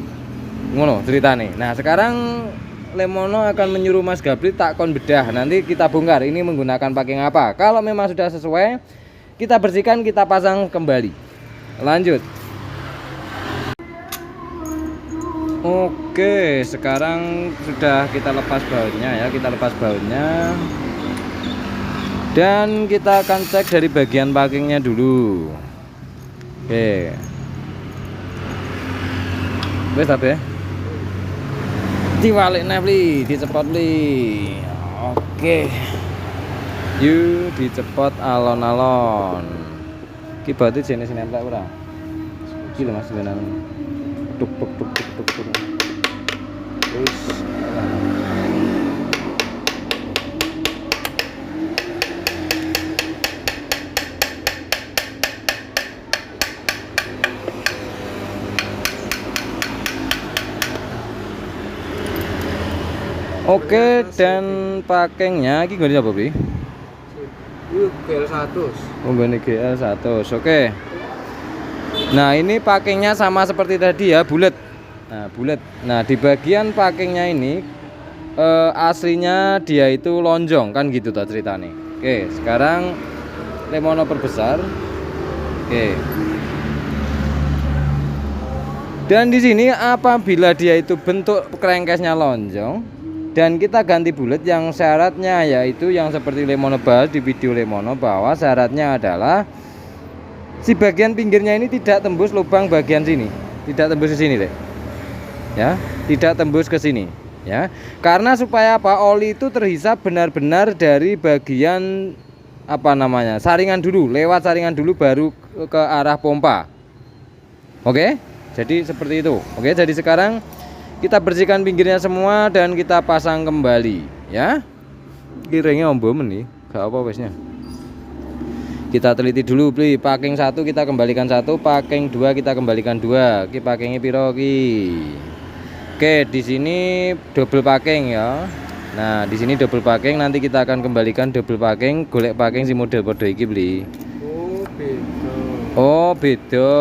Ngono ceritane. Nah, sekarang Lemono akan menyuruh Mas Gabri takon bedah. Nanti kita bongkar ini menggunakan packing apa. Kalau memang sudah sesuai, kita bersihkan, kita pasang kembali. Lanjut. Oke, sekarang sudah kita lepas bautnya ya, dan kita akan cek dari bagian packingnya dulu. Oke, wes ya, diwalik nefli, dicepot li. Oke, yuk dicepot alon-alon. Ki berarti jenis nempel ora? Iki lho Mas sebenarnya. Tuk. Terus oke, dan packingnya ini gini apa Bi?
GL100.
Oh, ini GL100. Oke. Nah, ini packingnya sama seperti tadi ya, bulat. Nah, bulat. Nah, di bagian packingnya ini aslinya dia itu lonjong kan gitu toh ceritanya. Oke, sekarang Lemono perbesar. Oke. Dan di sini apabila dia itu bentuk crankcase-nya lonjong dan kita ganti bulat, yang syaratnya yaitu yang seperti Lemono bahas di video Lemono, bahwa syaratnya adalah si bagian pinggirnya ini tidak tembus lubang bagian sini, tidak tembus ke sini deh. Ya, tidak tembus ke sini ya. Karena supaya apa? Oli itu terhisap benar-benar dari bagian saringan dulu, lewat saringan dulu baru ke arah pompa. Oke? Jadi seperti itu. Oke, jadi sekarang kita bersihkan pinggirnya semua dan kita pasang kembali ya. Kiranya ombom nih, gak apa wesnya. Kita teliti dulu beli packing 1 kita kembalikan 1, packing 2 kita kembalikan 2. Ki packingnya piro ki? Oke, di sini double packing ya. Nah, di sini double packing, nanti kita akan kembalikan double packing, golek packing si model podo iki beli.
Oh, beda.
Oh, beda,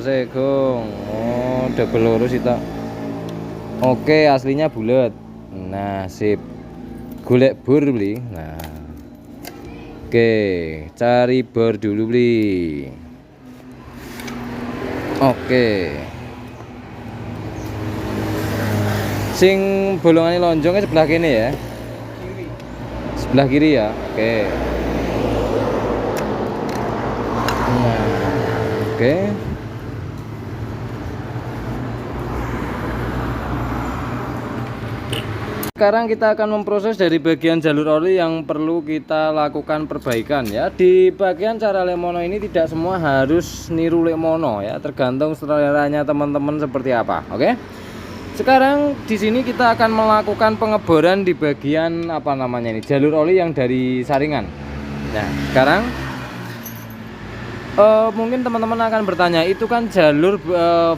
segong. Oh, double lurus itu. Oke, aslinya bulat. Nah, sip. Golek bor beli. Nah. Oke, cari bor dulu beli. Oke. Sing bolongannya lonjongnya sebelah kiri ya.
Kiri.
Sebelah kiri ya. Oke. Nah, oke. Sekarang kita akan memproses dari bagian jalur oli yang perlu kita lakukan perbaikan ya. Di bagian cara Lemono ini tidak semua harus niru Lemono ya, tergantung seleranya teman-teman seperti apa. Oke. Sekarang di sini kita akan melakukan pengeboran di bagian apa namanya ini, jalur oli yang dari saringan. Nah, sekarang mungkin teman-teman akan bertanya, itu kan jalur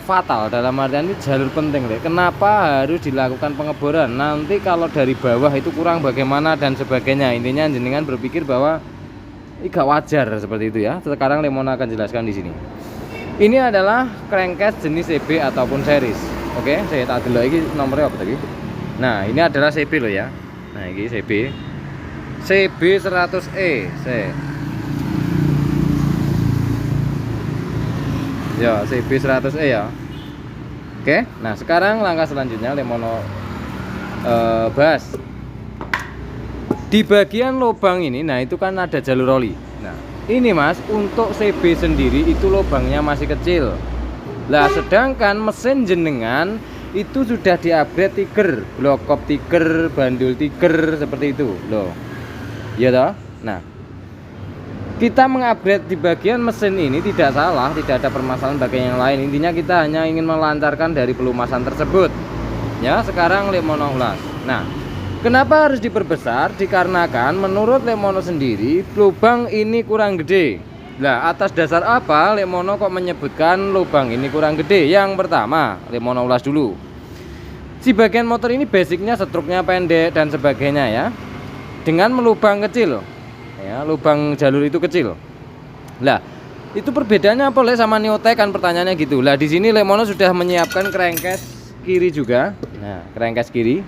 fatal, dalam artian ini jalur penting deh. Kenapa harus dilakukan pengeboran? Nanti kalau dari bawah itu kurang bagaimana dan sebagainya. Intinya jenengan berpikir bahwa ini gak wajar seperti itu ya. Sekarang Lemono akan jelaskan di sini. Ini adalah crankcase jenis CB ataupun series. Oke, saya tak dulu lagi nomornya apa tadi. Nah, ini adalah CB loh ya. Nah, ini CB 100E. Ya, CB 100E ya. Oke, nah sekarang langkah selanjutnya Lemono bahas di bagian lubang ini. Nah, itu kan ada jalur oli. Nah, ini Mas, untuk CB sendiri itu lubangnya masih kecil. Lah, sedangkan mesin jenengan itu sudah di-upgrade tiger, blokop tiger, bandul tiger seperti itu loh. Iya toh? Nah, kita mengupgrade di bagian mesin ini tidak salah, tidak ada permasalahan bagian yang lain. Intinya kita hanya ingin melancarkan dari pelumasan tersebut. Ya, sekarang Lemono ulas. Nah, kenapa harus diperbesar? Dikarenakan menurut Lemono sendiri lubang ini kurang gede. Nah, atas dasar apa Lemono kok menyebutkan lubang ini kurang gede? Yang pertama, Lemono ulas dulu. Si bagian motor ini basicnya struknya pendek dan sebagainya ya. Dengan melubang kecil. Ya, lubang jalur itu kecil. Lah, itu perbedaannya apa sama Neotech kan pertanyaannya gitu. Lah, di sini Lemono sudah menyiapkan crankcase kiri juga. Nah, crankcase kiri.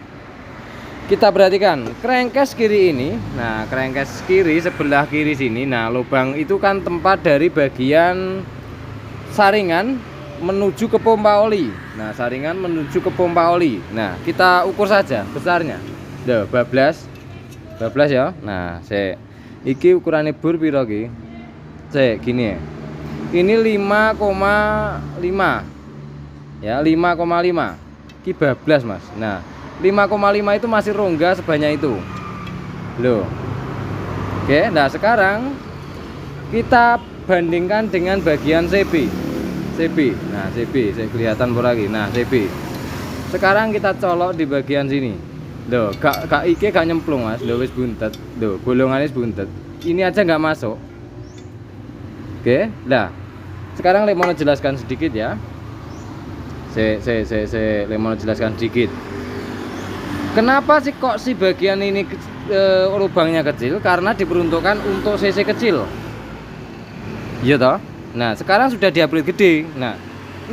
Kita perhatikan crankcase kiri ini. Nah, crankcase kiri sebelah kiri sini. Nah, lubang itu kan tempat dari bagian saringan menuju ke pompa oli. Nah, saringan menuju ke pompa oli. Nah, kita ukur saja besarnya. Loh, bablas ya. Nah, iki ukurannya bor piro ki? Cek gini ya. Ini 5,5. Ya, 5,5. Ki bablas, Mas. Nah, 5,5 itu masih rongga sebanyak itu. Loh. Oke, nah sekarang kita bandingkan dengan bagian CB. Nah, CB, saya kelihatan por lagi. Nah, CB. Sekarang kita colok di bagian sini. Loh, gak iki gak nyemplung Mas. Loh, wis buntet. Loh, bolongannya wis buntet. Ini aja nggak masuk. Oke, nah sekarang Lemono jelaskan sedikit ya. Lemono jelaskan sedikit. Kenapa sih kok si bagian ini lubangnya kecil? Karena diperuntukkan untuk CC kecil. Iya toh? Nah, sekarang sudah di-upgrade gede. Nah,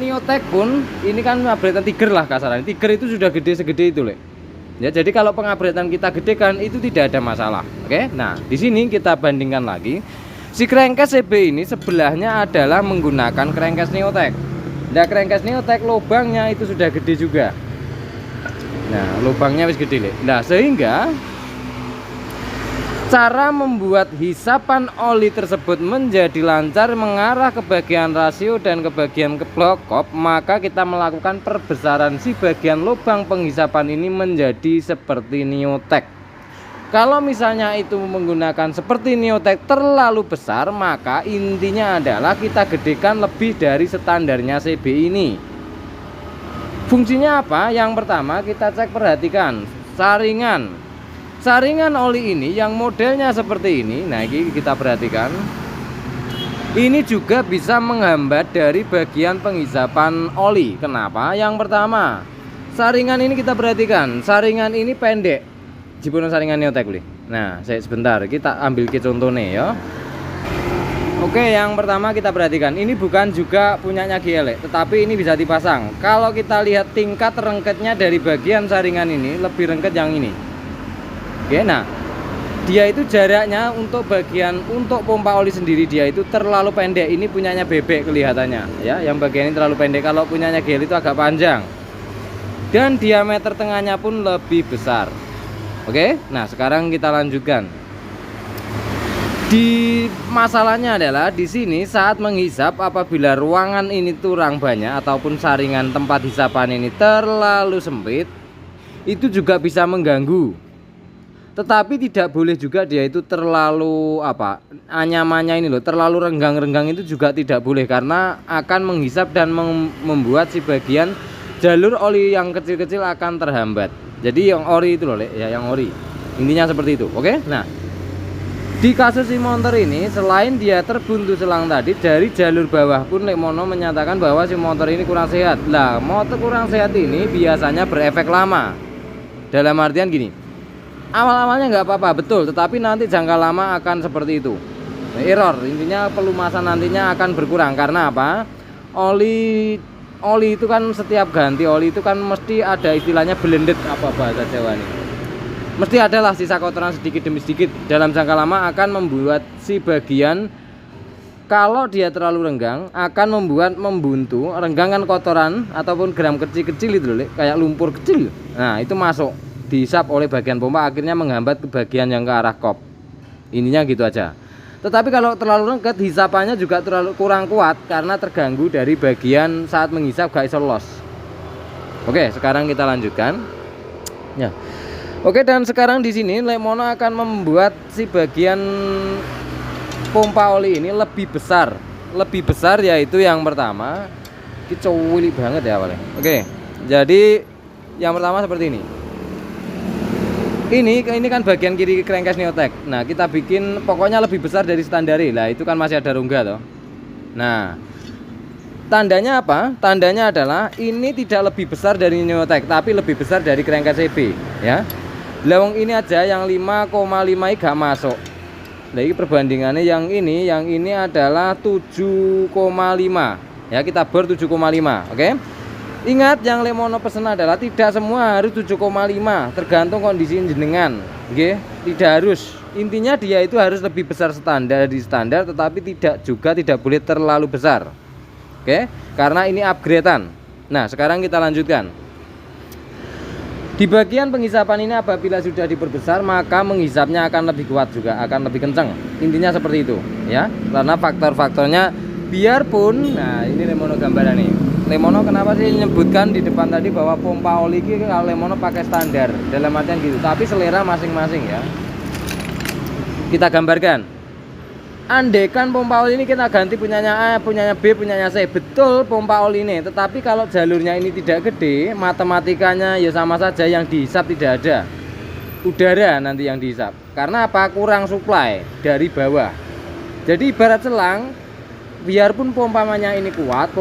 Neotech pun ini kan upgrade Tiger lah kasarannya. Tiger itu sudah gede segede itu, Le. Ya, jadi kalau pengupgradean kita gede kan itu tidak ada masalah. Oke. Nah, di sini kita bandingkan lagi. Si crankcase CB ini sebelahnya adalah menggunakan crankcase Neotech. Nah, crankcase Neotech lubangnya itu sudah gede juga. Nah, lubangnya wis gede, Le. Nah, sehingga cara membuat hisapan oli tersebut menjadi lancar mengarah ke bagian rasio dan ke bagian blokop, maka kita melakukan perbesaran si bagian lubang penghisapan ini menjadi seperti Neotech. Kalau misalnya itu menggunakan seperti Neotech terlalu besar, maka intinya adalah kita gedekan lebih dari standarnya CB ini. Fungsinya apa? Yang pertama kita cek, perhatikan saringan oli ini yang modelnya seperti ini. Nah, ini kita perhatikan Ini juga bisa menghambat dari bagian penghisapan oli. Kenapa? Yang pertama, saringan ini kita perhatikan, saringan ini pendek. Jipono saringan Neotek boleh. Nah, saya sebentar kita ambil ke contohnya ya. Oke, yang pertama kita perhatikan, ini bukan juga punyanya GL, tetapi ini bisa dipasang. Kalau kita lihat tingkat rengketnya dari bagian saringan ini lebih rengket yang ini. Oke, nah dia itu jaraknya untuk bagian untuk pompa oli sendiri dia itu terlalu pendek. Ini punyanya bebek kelihatannya ya, yang bagian ini terlalu pendek. Kalau punyanya GL itu agak panjang dan diameter tengahnya pun lebih besar. Oke, nah sekarang kita lanjutkan. Di masalahnya adalah di sini saat menghisap, apabila ruangan ini kurang banyak ataupun saringan tempat hisapan ini terlalu sempit, itu juga bisa mengganggu. Tetapi tidak boleh juga dia itu terlalu anyamannya ini loh, terlalu renggang-renggang itu juga tidak boleh, karena akan menghisap dan membuat si bagian jalur oli yang kecil-kecil akan terhambat. Jadi yang ori itu loh ya, yang ori. Intinya seperti itu. Oke? Nah, di kasus si motor ini selain dia terbuntu selang tadi, dari jalur bawah pun Lemono menyatakan bahwa si motor ini kurang sehat. Lah, motor kurang sehat ini biasanya berefek lama. Dalam artian gini, awal-awalnya nggak apa-apa, betul, tetapi nanti jangka lama akan seperti itu. Error, intinya pelumasan nantinya akan berkurang. Karena apa? Oli itu kan setiap ganti oli itu kan mesti ada istilahnya blended, apa bahasa Jawa nih. Mesti adalah sisa kotoran sedikit demi sedikit. Dalam jangka lama akan membuat si bagian, kalau dia terlalu renggang, akan membuat membuntu. Renggang kan kotoran ataupun gram kecil-kecil itu loh, kayak lumpur kecil. Nah, itu masuk dihisap oleh bagian pompa, akhirnya menghambat ke bagian yang ke arah kop. Ininya gitu aja. Tetapi kalau terlalu rengket, hisapannya juga terlalu kurang kuat karena terganggu dari bagian saat menghisap gak iso los. Oke, sekarang kita lanjutkan. Ya. Oke, dan sekarang di sini Lemono akan membuat si bagian pompa oli ini lebih besar. Lebih besar, yaitu yang pertama, ini cowili banget ya awalnya. Oke. Jadi yang pertama seperti ini. Ini kan bagian kiri crankcase Neotek. Nah, kita bikin pokoknya lebih besar dari standar. Lah, itu kan masih ada rongga toh. Nah, tandanya apa? Tandanya adalah ini tidak lebih besar dari Neotek, tapi lebih besar dari crankcase CB, ya. Lawang ini aja yang 5,5 gak masuk. Nah, ini perbandingannya yang ini adalah 7,5. Ya, kita bor 7,5, oke? Ingat, yang Lemono pesen adalah tidak semua harus 7,5, tergantung kondisi jenengan, oke? Tidak harus. Intinya dia itu harus lebih besar di standar, tetapi tidak boleh terlalu besar. Oke? Karena ini upgradean. Nah, sekarang kita lanjutkan. Di bagian penghisapan ini apabila sudah diperbesar, maka menghisapnya akan lebih kuat juga, akan lebih kencang. Intinya seperti itu, ya. Karena faktor-faktornya, biarpun, nah ini Lemono gambaran nih. Lemono kenapa sih menyebutkan di depan tadi bahwa pompa oli ini kalau Lemono pakai standar, dalam artian gitu, tapi selera masing-masing ya. Kita gambarkan. Andekan pompa oli ini kita ganti punyanya A, punyanya B, punyanya C. Betul pompa oli ini, tetapi kalau jalurnya ini tidak gede, matematikanya ya sama saja, yang dihisap tidak ada. Udara nanti yang dihisap. Karena apa? Kurang supply dari bawah. Jadi ibarat selang, biarpun pompanya ini kuat,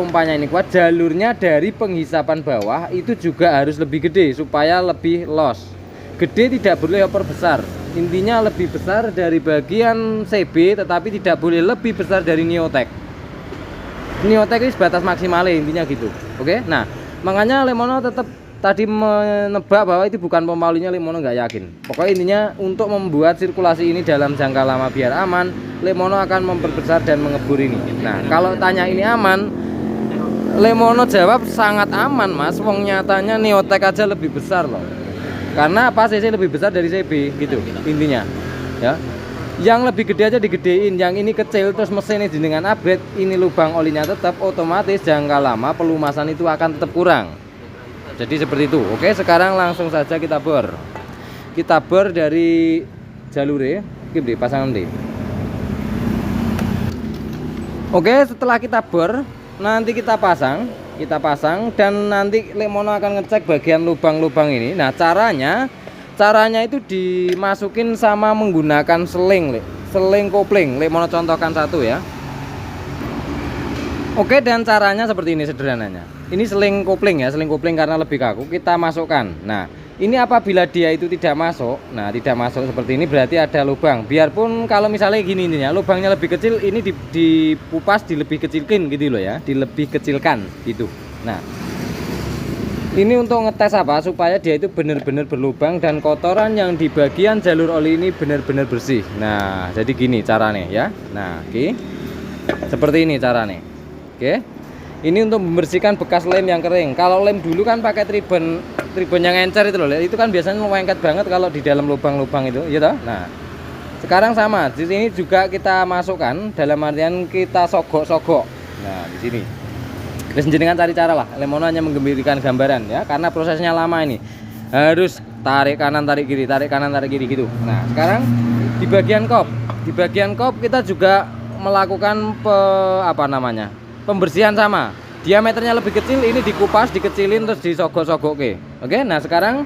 jalurnya dari penghisapan bawah itu juga harus lebih gede supaya lebih loss. Gede tidak boleh besar. Intinya lebih besar dari bagian CB, tetapi tidak boleh lebih besar dari Neotek. Neotek ini sebatas maksimalnya, intinya gitu. Oke, nah makanya Lemono tetap tadi menebak bahwa itu bukan pompa olinya. Lemono nggak yakin. Pokoknya intinya untuk membuat sirkulasi ini dalam jangka lama biar aman, Lemono akan memperbesar dan mengebur ini. Nah, kalau tanya ini aman, Lemono jawab sangat aman mas. Wong nyatanya Neotek aja lebih besar loh. Karena apa? CC lebih besar dari CB gitu intinya, ya. Yang lebih gede aja digedein, yang ini kecil, terus mesinnya dengan upgrade, ini lubang olinya tetap, otomatis jangka lama pelumasan itu akan tetap kurang. Jadi seperti itu. Oke, sekarang langsung saja kita bor. Kita bor dari jalure, oke, pasangan deh. Oke, setelah kita bor, nanti kita pasang dan nanti Lemono akan ngecek bagian lubang-lubang ini. Nah, caranya itu dimasukin sama menggunakan seling kopling. Lemono contohkan satu ya. Oke, dan caranya seperti ini sederhananya. Ini seling kopling ya, seling kopling karena lebih kaku kita masukkan. Nah, ini apabila dia itu tidak masuk, nah tidak masuk seperti ini berarti ada lubang. Biarpun kalau misalnya gini intinya, lubangnya lebih kecil, ini dipupas, dilebih kecilkan gitu loh ya, dilebih kecilkan gitu. Nah, ini untuk ngetes apa? Supaya dia itu benar-benar berlubang dan kotoran yang di bagian jalur oli ini benar-benar bersih. Nah, jadi gini caranya ya. Nah, oke. Seperti ini caranya. Oke. Ini untuk membersihkan bekas lem yang kering. Kalau lem dulu kan pakai tribun yang encer itu loh. Itu kan biasanya lengket banget kalau di dalam lubang-lubang itu, ya toh? Nah, sekarang sama. Di sini juga kita masukkan dalam artian kita sogok-sogok. Nah, di sini. Terus jenengan cari cara lah. Lemono hanya menggembirakan gambaran ya, karena prosesnya lama ini. Harus tarik kanan, tarik kiri, tarik kanan, tarik kiri gitu. Nah, sekarang di bagian kop. Di bagian kop kita juga melakukan pembersihan sama. Diameternya lebih kecil, ini dikupas, dikecilin terus disogok-sogok. Oke. Nah, sekarang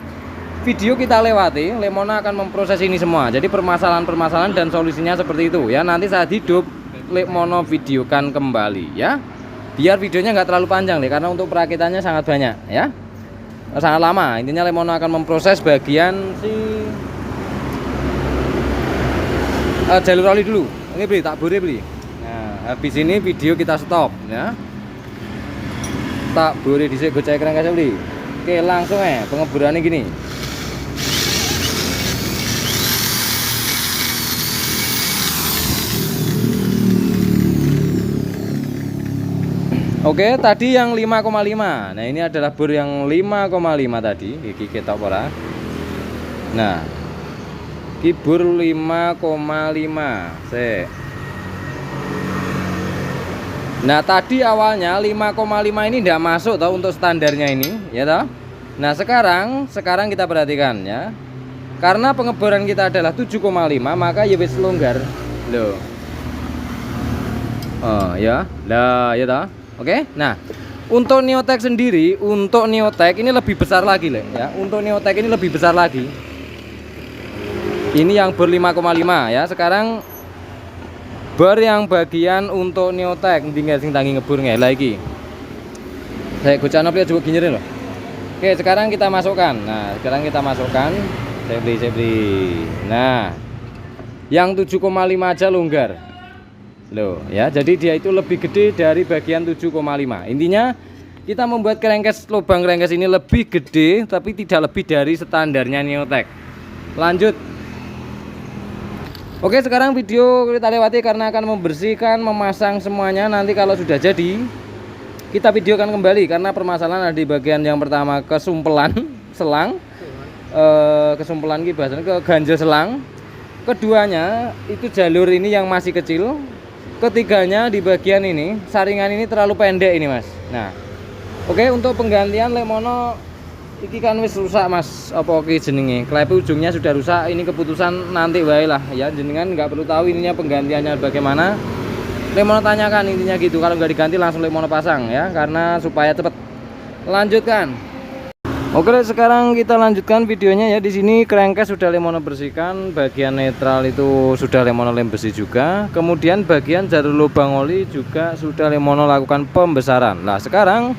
video kita lewati, Lemono akan memproses ini semua. Jadi permasalahan-permasalahan dan solusinya seperti itu ya. Nanti saat hidup Lemono videokan kembali ya. Biar videonya nggak terlalu panjang deh, karena untuk perakitannya sangat banyak ya. Sangat lama. Intinya Lemono akan memproses bagian si jalur oli dulu. Ini beli, tak boleh beli. Nah, habis ini video kita stop ya. Tak boleh disik gocek kerangka beli. Oke, langsung pengeburannya gini. Oke, tadi yang 5,5. Nah, ini adalah bor yang 5,5 tadi. Iki ketok ora. Nah, iki bor 5,5. Nah, tadi awalnya 5,5 ini tidak masuk toh untuk standarnya ini, ya toh. Nah, sekarang kita perhatikan ya. Karena pengeboran kita adalah 7,5, maka ya wis longgar. Loh. Oh, ya. Lah, ya toh. Oke. Nah, untuk Neotek sendiri, ini lebih besar lagi, ya. Untuk Neotek ini lebih besar lagi. Ini yang bor 5,5 ya. Sekarang bor yang bagian untuk Neotek tinggal sing tangi ngebur lagi. Saya gocana pria juga ginyerin loh. Oke, sekarang kita masukkan. Nah, saya beli. Nah, yang 7,5 aja longgar. Loh, ya. Jadi dia itu lebih gede dari bagian 7,5. Intinya kita membuat lubang kerengkes ini lebih gede tapi tidak lebih dari standarnya Neotek. Lanjut. Oke, sekarang video kita lewati karena akan membersihkan, memasang semuanya. Nanti kalau sudah jadi, kita videokan kembali karena permasalahan ada di bagian yang pertama kesumpelan selang, kesumpelan ini bahasanya ke ganjel selang. Keduanya itu jalur ini yang masih kecil. Ketiganya di bagian ini, saringan ini terlalu pendek ini mas. Nah, oke, untuk penggantian Lemono iki kan wis rusak mas, apa oke jenenge klep ujungnya sudah rusak. Ini keputusan nanti wae lah ya, jenengan nggak perlu tahu ininya penggantiannya bagaimana. Lemono tanyakan intinya gitu, kalau nggak diganti langsung Lemono pasang ya, karena supaya cepet. Lanjutkan. Oke, sekarang kita lanjutkan videonya ya. Di sini crankcase sudah Lemono bersihkan, bagian netral itu sudah Lemono lem besi juga. Kemudian bagian jalur lubang oli juga sudah Lemono lakukan pembesaran. Nah, sekarang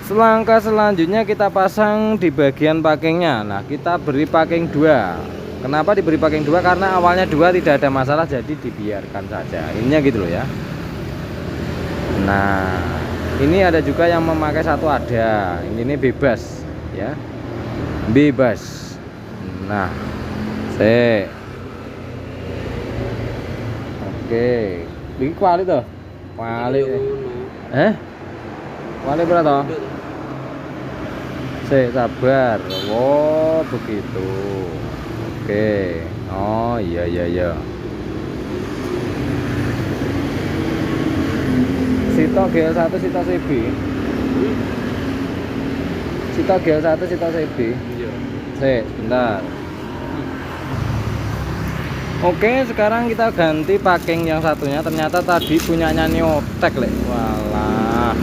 selangkah selanjutnya kita pasang di bagian packingnya. Nah, kita beri packing 2. Kenapa diberi packing 2? Karena awalnya 2 tidak ada masalah, jadi dibiarkan saja. Ininya gitu loh ya. Nah, ini ada juga yang memakai 1 ada. Ini bebas ya. Bebas. Nah, oke. Ini kuali tuh. Kuali. Kuali berapa? Sabar. Oh, begitu. Oke. Oh, iya. Sito GL1, Sito CB. Sito GL1, Sito CB. Iya. Sebentar. Oke, sekarang kita ganti packing yang satunya. Ternyata tadi punyanya Neotek, lek. Walah.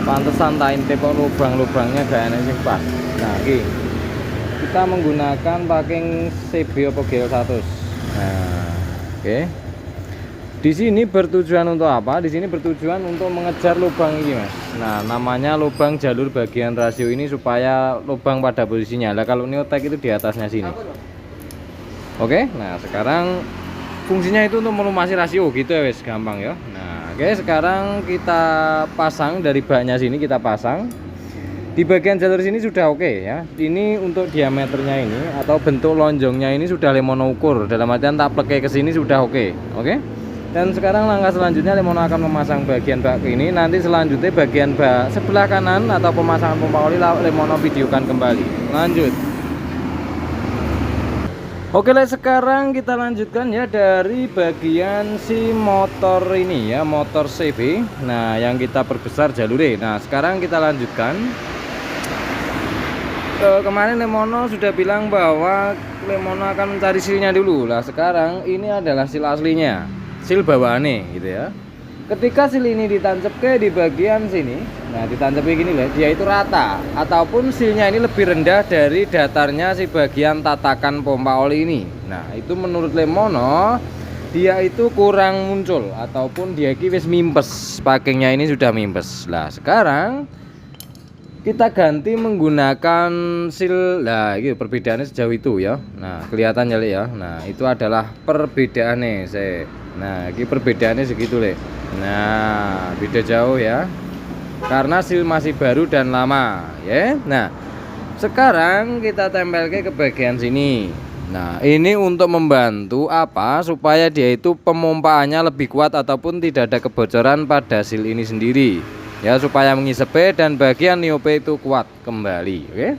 Pantesan tak intip kok lubang-lubangnya gak enak sing pas. Nah, iki. Kita menggunakan packing CB apa GL100. Nah, oke. Di sini bertujuan untuk apa? Di sini bertujuan untuk mengejar lubang ini, Mas. Nah, namanya lubang jalur bagian rasio ini supaya lubang pada posisinya. Nah, kalau neotek itu di atasnya sini. Oke, nah sekarang fungsinya itu untuk melumasi rasio gitu ya, wes gampang ya. Nah, oke, sekarang kita pasang dari baknya sini kita pasang. Di bagian jalur sini sudah oke ya. Ini untuk diameternya ini atau bentuk lonjongnya ini sudah Lemono ukur. Dalam artian tak plek ke sini sudah oke. Oke. Dan sekarang langkah selanjutnya Lemono akan memasang bagian bak ini. Nanti selanjutnya bagian bak sebelah kanan atau pemasangan pompa oli Lemono videokan kembali. Lanjut. Oke, sekarang kita lanjutkan ya dari bagian si motor ini ya, motor CB. Nah, yang kita perbesar jalurnya. Nah, sekarang kita lanjutkan. Kemarin Lemono sudah bilang bahwa Lemono akan mencari silnya dulu. Lah, sekarang ini adalah sil aslinya, sil bawaannya gitu ya. Ketika sil ini ditancapke di bagian sini, nah ditancapke gini lah, dia itu rata ataupun silnya ini lebih rendah dari datarnya si bagian tatakan pompa oli ini. Nah, itu menurut Lemono dia itu kurang muncul ataupun dia wis mimpes, packingnya ini sudah mimpes. Lah, sekarang kita ganti menggunakan sil. Nah, ini perbedaannya sejauh itu ya. Nah, kelihatan ya, ya. Nah, itu adalah perbedaannya, saya. Nah, ini perbedaannya segitu, Le. Nah, beda jauh ya. Karena sil masih baru dan lama, ya. Nah, sekarang kita tempelkan ke bagian sini. Nah, ini untuk membantu apa? Supaya dia itu pemompaannya lebih kuat ataupun tidak ada kebocoran pada sil ini sendiri. Ya, supaya mengisep dan bagian niope itu kuat kembali, oke.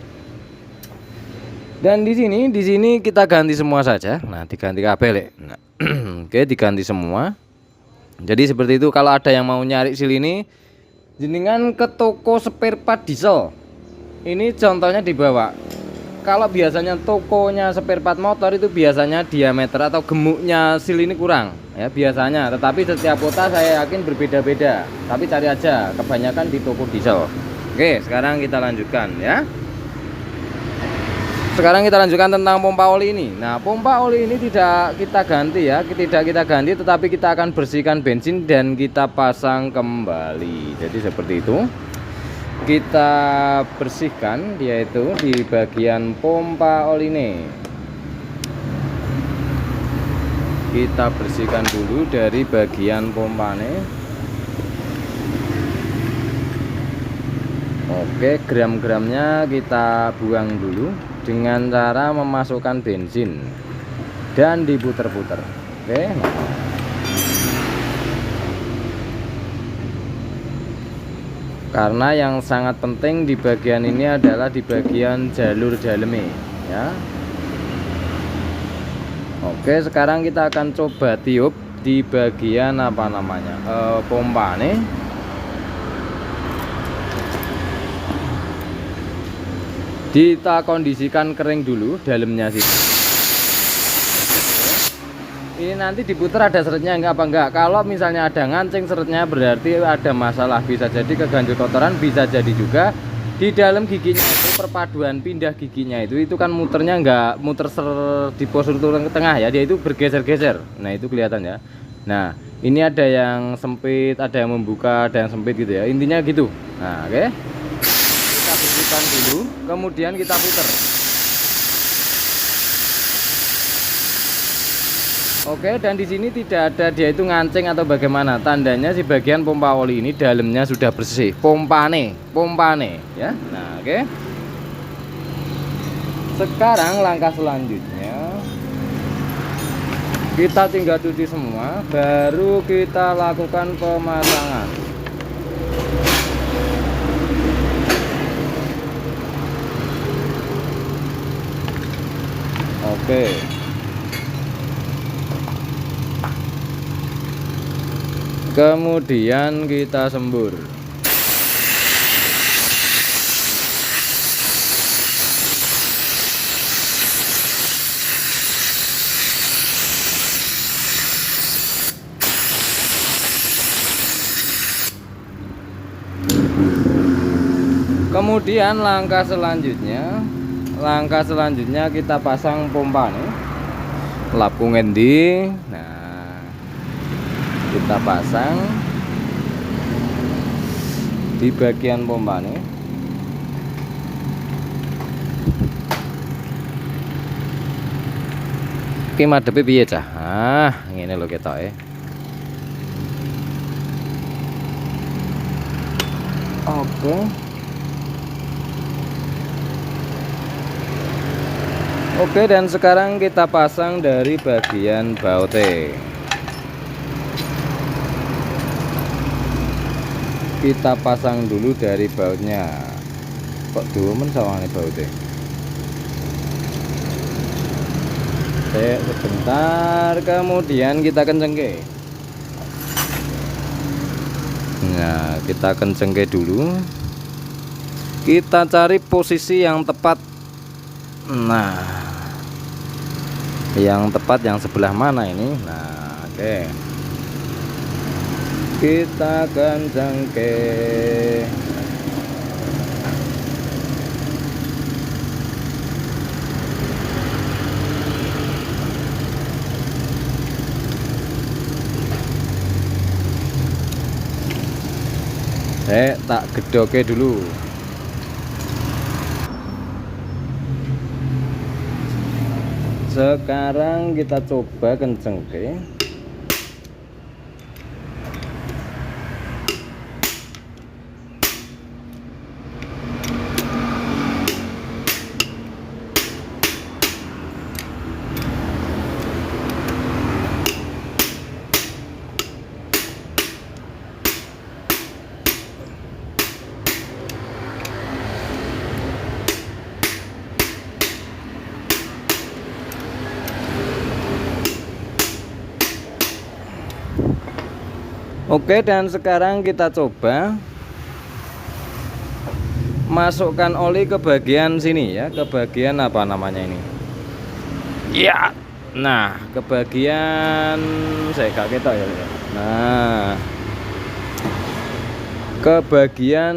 Dan di sini kita ganti semua saja. Nah, diganti kabel. Nah, oke, diganti semua. Jadi seperti itu. Kalau ada yang mau nyari sil ini, jenengan ke toko spare part diesel. Ini contohnya dibawa. Kalau biasanya tokonya spare part motor itu biasanya diameter atau gemuknya sil ini kurang ya biasanya, tetapi setiap kota saya yakin berbeda-beda. Tapi cari aja, kebanyakan di toko diesel. Oke, sekarang kita lanjutkan ya. Sekarang kita lanjutkan tentang pompa oli ini. Nah, pompa oli ini tidak kita ganti ya, tidak kita ganti, tetapi kita akan bersihkan bensin dan kita pasang kembali. Jadi seperti itu. Kita bersihkan dia itu di bagian pompa oli ini. Kita bersihkan dulu dari bagian pompanya. Oke, gram-gramnya kita buang dulu dengan cara memasukkan bensin dan diputer-puter. Oke, karena yang sangat penting di bagian ini adalah di bagian jalur dalamnya ya. Oke, sekarang kita akan coba tiup di bagian apa namanya pompa nih. Kita kondisikan kering dulu dalamnya sih. Ini nanti diputar ada seretnya enggak apa enggak. Kalau misalnya ada ngancing seretnya berarti ada masalah, bisa jadi keganjut kotoran, bisa jadi juga di dalam giginya itu perpaduan pindah giginya itu kan muternya enggak muter di postur tengah ya, dia itu bergeser-geser. Nah, itu kelihatan ya. Nah, ini ada yang sempit, ada yang membuka, ada yang sempit gitu ya. Intinya gitu. Nah, oke. Kita bersihkan dulu, kemudian kita putar. Oke, dan di sini tidak ada dia itu ngancing atau bagaimana. Tandanya si bagian pompa oli ini dalamnya sudah bersih. Pompane ya. Nah, oke. Sekarang langkah selanjutnya kita tinggal cuci semua, baru kita lakukan pemasangan. Oke. Kemudian kita sembur. Kemudian langkah selanjutnya kita pasang pompa nih. Lapung endi. Nah, kita pasang di bagian pompa nih. Oke, madepe piye cah? Ngene lho ketoke. Oke. Oke, dan sekarang kita pasang dari bagian baute. Kita pasang dulu dari bautnya. Kok dumen sawane baute? Sebentar, kemudian kita kencengke. Nah, kita kencengke dulu. Kita cari posisi yang tepat. Nah, yang tepat yang sebelah mana ini? Nah, oke. Kita kencengke. Tak gedoke dulu. Sekarang kita coba kencengke. Oke, dan sekarang kita coba masukkan oli ke bagian sini ya, ke bagian apa namanya ini ya. Nah, ke bagian saya gak ketok ya. Nah, ke bagian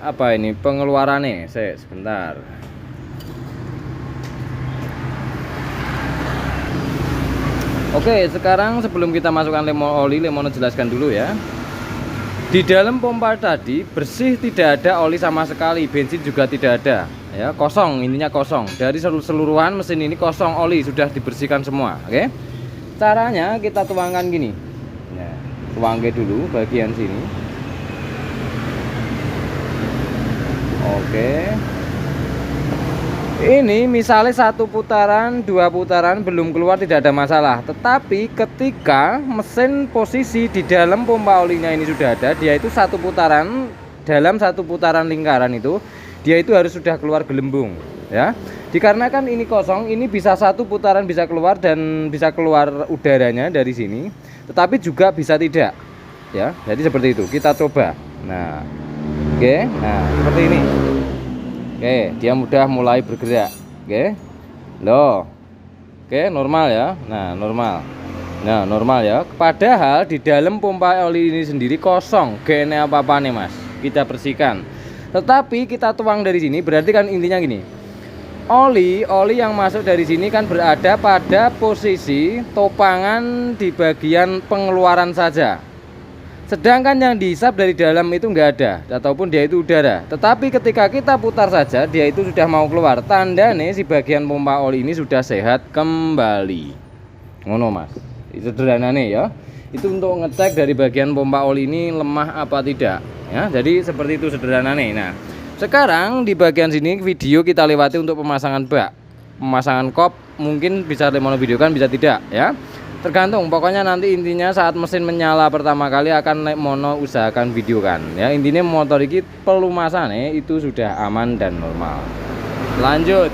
apa ini pengeluarannya, saya sebentar. Oke, sekarang sebelum kita masukkan oli, Lemono jelaskan dulu ya. Di dalam pompa tadi bersih, tidak ada oli sama sekali, bensin juga tidak ada, ya, kosong, intinya kosong. Dari seluruhan mesin ini kosong oli, sudah dibersihkan semua. Oke, caranya kita tuangkan gini. Nah, tuangke dulu bagian sini. Oke. Ini misalnya 1 putaran, 2 putaran belum keluar tidak ada masalah. Tetapi ketika mesin posisi di dalam pompa olinya ini sudah ada, dia itu 1 putaran, dalam 1 putaran lingkaran itu dia itu harus sudah keluar gelembung, ya. Dikarenakan ini kosong, ini bisa 1 putaran bisa keluar dan bisa keluar udaranya dari sini, tetapi juga bisa tidak, ya. Jadi seperti itu. Kita coba. Nah, oke. Nah, seperti ini. Oke, dia mudah mulai bergerak. Oke. Loh. Oke, normal ya. Nah, normal. Nah, normal ya. Padahal di dalam pompa oli ini sendiri kosong. Gak ada apa-apa nih, Mas. Kita bersihkan. Tetapi kita tuang dari sini, berarti kan intinya gini. Oli yang masuk dari sini kan berada pada posisi topangan di bagian pengeluaran saja. Sedangkan yang dihisap dari dalam itu enggak ada, ataupun dia itu udara. Tetapi ketika kita putar saja, dia itu sudah mau keluar. Tanda nih si bagian pompa oli ini sudah sehat kembali. Ngono, Mas. Sederhana nih ya. Itu untuk ngecek dari bagian pompa oli ini lemah apa tidak. Ya, jadi seperti itu sederhana nih. Nah, sekarang di bagian sini video kita lewati untuk pemasangan bak, pemasangan kop. Mungkin bisa Lemono videokan, bisa tidak ya. Tergantung, pokoknya nanti intinya saat mesin menyala pertama kali akan Lemono usahakan videokan ya. Intinya motor ini pelumasannya itu sudah aman dan normal. Lanjut.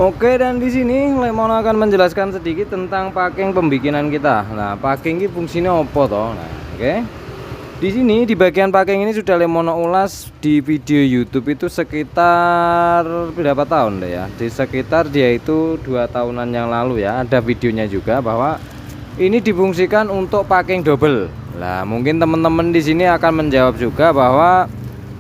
Oke, dan di sini Lemono akan menjelaskan sedikit tentang packing pembikinan kita. Nah, packing ini fungsinya apa toh? Nah, oke. Di sini di bagian packing ini sudah Lemono ulas di video YouTube itu sekitar berapa tahun deh ya? Di sekitar dia itu 2 tahunan yang lalu ya. Ada videonya juga bahwa ini difungsikan untuk packing double. Lah, mungkin teman-teman di sini akan menjawab juga bahwa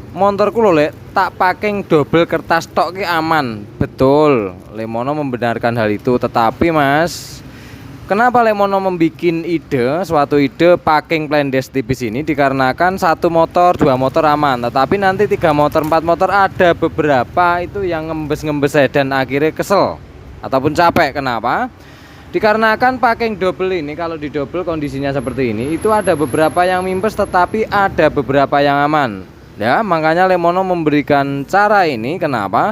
motorku lho lek tak packing double kertas tok ki aman. Betul, Lemono membenarkan hal itu. Tetapi Mas, kenapa Lemono membikin suatu ide packing plendes tipis ini? Dikarenakan 1 motor, 2 motor aman. Tetapi nanti 3 motor, 4 motor ada beberapa itu yang ngembes-ngembes dan akhirnya kesel ataupun capek. Kenapa? Dikarenakan packing double ini, kalau di double kondisinya seperti ini, itu ada beberapa yang mimpes tetapi ada beberapa yang aman. Ya, makanya Lemono memberikan cara ini. Kenapa?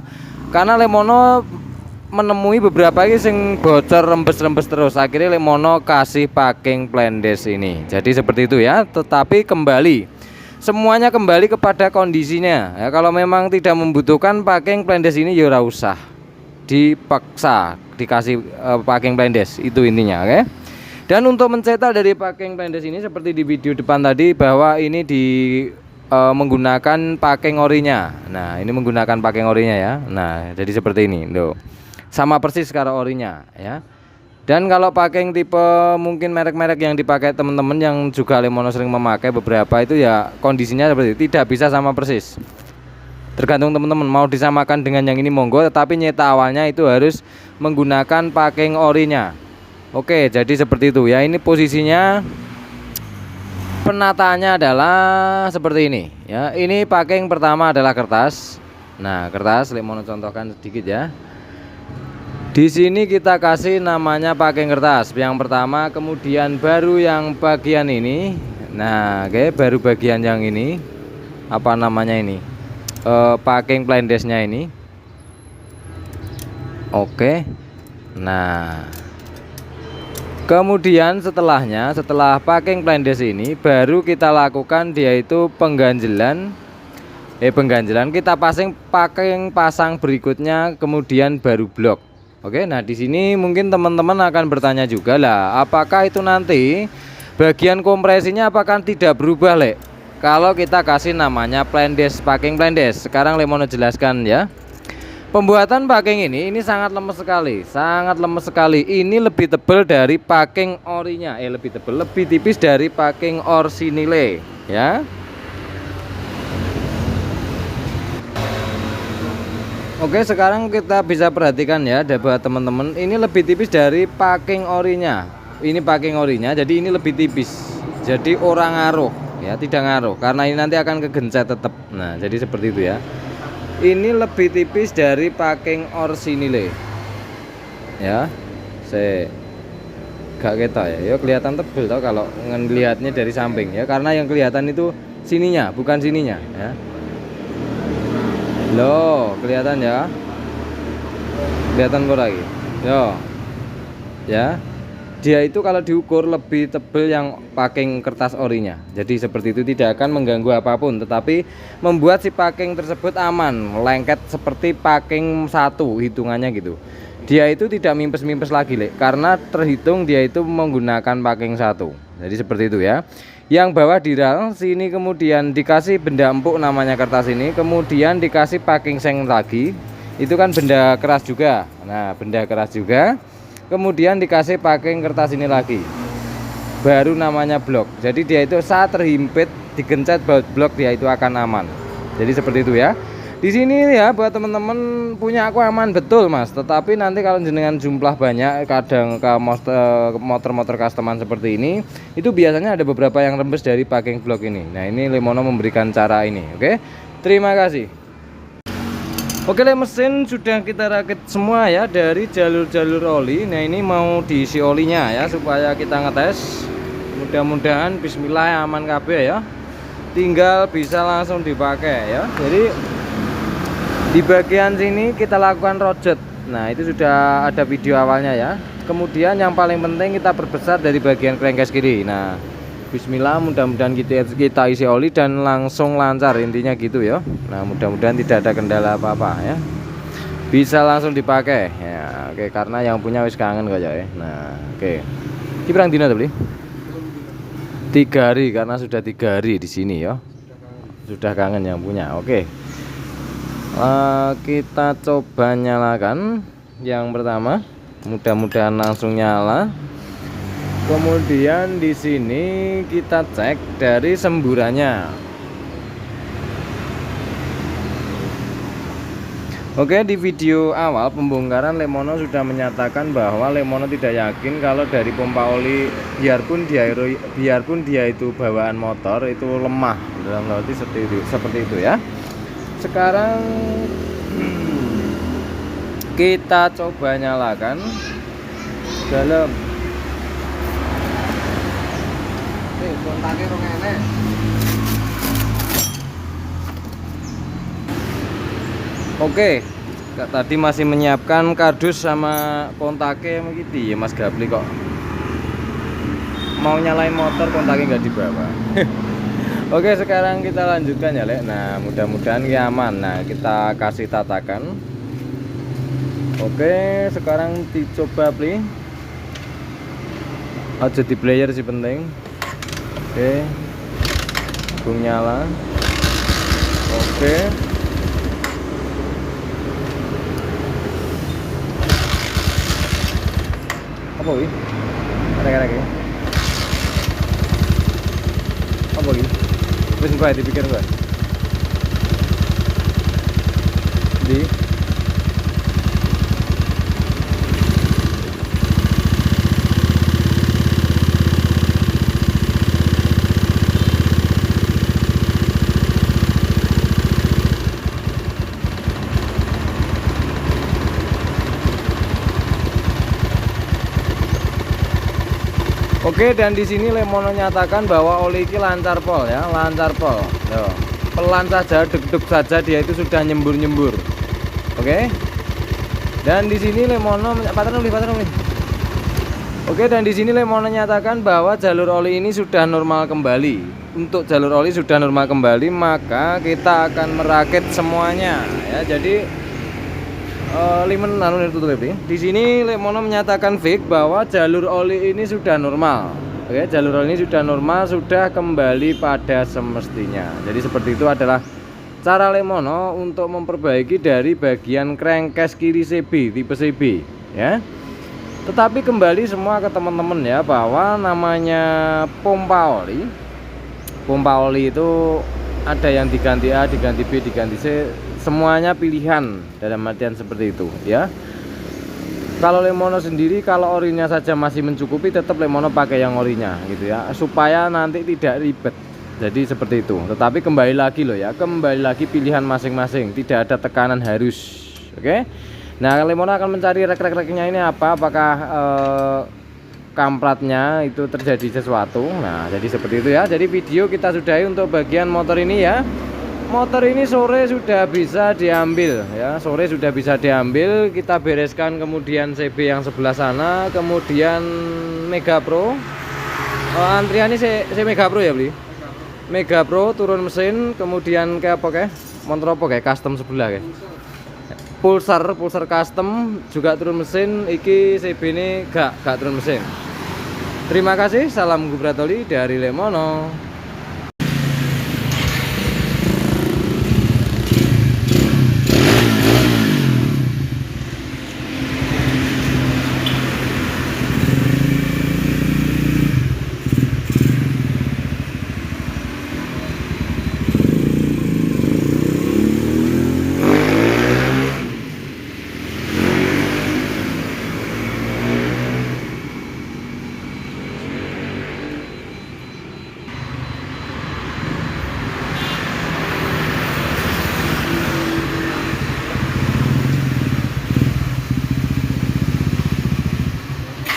Karena Lemono menemui beberapa yang bocor rembes-rembes terus. Akhirnya Lemono kasih packing plendes ini. Jadi seperti itu ya. Tetapi kembali, semuanya kembali kepada kondisinya ya. Kalau memang tidak membutuhkan packing plendes ini, ya ora usah dipaksa dikasih packing plendes. Itu intinya, oke. Dan untuk mencetak dari packing plendes ini seperti di video depan tadi, bahwa ini menggunakan packing orinya. Nah, ini menggunakan packing orinya ya. Nah, jadi seperti ini loh. Sama persis karo orinya ya. Dan kalau packing tipe mungkin merek-merek yang dipakai teman-teman yang juga Lemono sering memakai beberapa itu ya, kondisinya seperti itu, tidak bisa sama persis. Tergantung teman-teman mau disamakan dengan yang ini monggo, tetapi nyetak awalnya itu harus menggunakan packing orinya. Oke, jadi seperti itu ya. Ini posisinya, penataannya adalah seperti ini ya. Ini packing pertama adalah kertas. Nah, kertas Lemono contohkan sedikit ya. Di sini kita kasih namanya packing kertas yang pertama, kemudian baru yang bagian ini. Nah, oke, baru bagian yang ini apa namanya ini? Packing plendesnya ini. Oke. Nah, kemudian setelah packing plendes ini baru kita lakukan dia itu pengganjelan kita pasang berikutnya, kemudian baru blok. Oke, nah di sini mungkin teman-teman akan bertanya juga lah, apakah itu nanti bagian kompresinya apakah tidak berubah lek kalau kita kasih namanya plendes, packing plendes? Sekarang Lemono jelaskan ya. Pembuatan packing ini sangat lemes sekali, Ini lebih tebal dari packing orinya, lebih tipis dari packing orsinile, ya. Oke, sekarang kita bisa perhatikan ya, buat teman-teman, ini lebih tipis dari packing orinya. Ini packing orinya, jadi ini lebih tipis. Jadi orang ngaruh, ya, tidak ngaruh, karena ini nanti akan kegencet tetap. Nah, jadi seperti itu ya. Ini lebih tipis dari packing orsinile ya. Saya gak ketok ya, kelihatan tebel tau kalau ngelihatnya dari samping ya, karena yang kelihatan itu sininya bukan sininya ya. Loh, kelihatan ya, kelihatan kok lagi yo ya. Dia itu kalau diukur lebih tebal yang packing kertas orinya. Jadi seperti itu, tidak akan mengganggu apapun, tetapi membuat si packing tersebut aman, lengket seperti packing 1 hitungannya gitu. Dia itu tidak mimpes-mimpes lagi karena terhitung dia itu menggunakan packing 1. Jadi seperti itu ya. Yang bawah diral sini kemudian dikasih benda empuk namanya kertas ini, kemudian dikasih packing seng lagi. Itu kan benda keras juga. Nah, benda keras juga. Kemudian dikasih packing kertas ini lagi, baru namanya blok. Jadi dia itu saat terhimpit digencet baut blok, dia itu akan aman. Jadi seperti itu ya. Di sini ya, buat teman-teman punya aku aman betul Mas. Tetapi nanti kalau dengan jumlah banyak, kadang ke motor-motor customan seperti ini, itu biasanya ada beberapa yang rembes dari packing blok ini. Nah, ini Lemono memberikan cara ini. Oke, terima kasih. Oke, mesin sudah kita rakit semua ya dari jalur-jalur oli. Nah, ini mau diisi olinya ya supaya kita ngetes. Mudah-mudahan bismillah aman kabeh ya. Tinggal bisa langsung dipakai ya. Jadi di bagian sini kita lakukan rojet. Nah, itu sudah ada video awalnya ya. Kemudian yang paling penting kita perbesar dari bagian crankcase kiri. Nah, bismillah, mudah-mudahan kita isi oli dan langsung lancar, intinya gitu ya. Nah, mudah-mudahan tidak ada kendala apa-apa ya. bisa langsung dipakai ya. Oke, karena yang punya wis kangen kok ya. Nah, oke. Ini pirang dina to, Bli? 3 hari karena sudah 3 hari di sini ya. Sudah kangen yang punya. Oke. Kita coba nyalakan yang pertama. Mudah-mudahan langsung nyala. Kemudian di sini kita cek dari semburannya. Oke, di video awal pembongkaran Lemono sudah menyatakan bahwa Lemono tidak yakin kalau dari pompa oli biarpun dia itu bawaan motor itu lemah, dalam arti seperti itu ya. Sekarang kita coba nyalakan dalam
kontaknya rong enek.
Oke, tadi masih menyiapkan kardus sama kontaknya begitu ya Mas Gapli kok. Mau nyalain motor kontaknya nggak dibawa. Oke, sekarang kita lanjutkan ya, Lek. Nah, mudah-mudahan ya aman. Nah, kita kasih tatakan. Oke, sekarang dicoba Pli. Aja di player sih penting. Oke. Bung nyala. Oke. Apa ini? Ada lagi. Apa ini? Wis gue dipikir gue. Di Oke, dan di sini Lemono nyatakan bahwa oli ini lancar pol ya, lancar pol. Yo. Pelan saja, deg-deg saja dia itu sudah nyembur-nyembur. Oke. Dan di sini Lemono Oke, dan di sini Lemono nyatakan bahwa jalur oli ini sudah normal kembali. Untuk jalur oli sudah normal kembali, maka kita akan merakit semuanya ya. Jadi di sini Lemono menyatakan fix bahwa jalur oli ini sudah normal. Oke, jalur oli ini sudah normal, sudah kembali pada semestinya. Jadi seperti itu adalah cara Lemono untuk memperbaiki dari bagian crankcase kiri CB tipe CB ya. Tetapi kembali semua ke teman-teman ya, bahwa namanya pompa oli itu ada yang diganti A, diganti B, diganti C, semuanya pilihan dalam artian seperti itu ya. Kalau Lemono sendiri kalau orinya saja masih mencukupi, tetap Lemono pakai yang orinya gitu ya, supaya nanti tidak ribet. Jadi seperti itu. Tetapi kembali lagi loh ya, kembali lagi pilihan masing-masing, tidak ada tekanan harus. Oke. Nah, Lemono akan mencari rek-reknya ini apa, apakah kampratnya itu terjadi sesuatu. Nah, jadi seperti itu ya. Jadi video kita sudahi untuk bagian motor ini ya. Motor ini sore sudah bisa diambil ya, sore sudah bisa diambil. Kita bereskan kemudian CB yang sebelah sana, kemudian Mega Pro. Antrian ini saya Mega Pro ya, Bli. Mega Pro turun mesin, kemudian kayak apa kayak motor apa kayak custom sebelah kayak. Pulsar custom juga turun mesin. Iki CB ini gak turun mesin. Terima kasih, salam Gubratoli dari Lemono.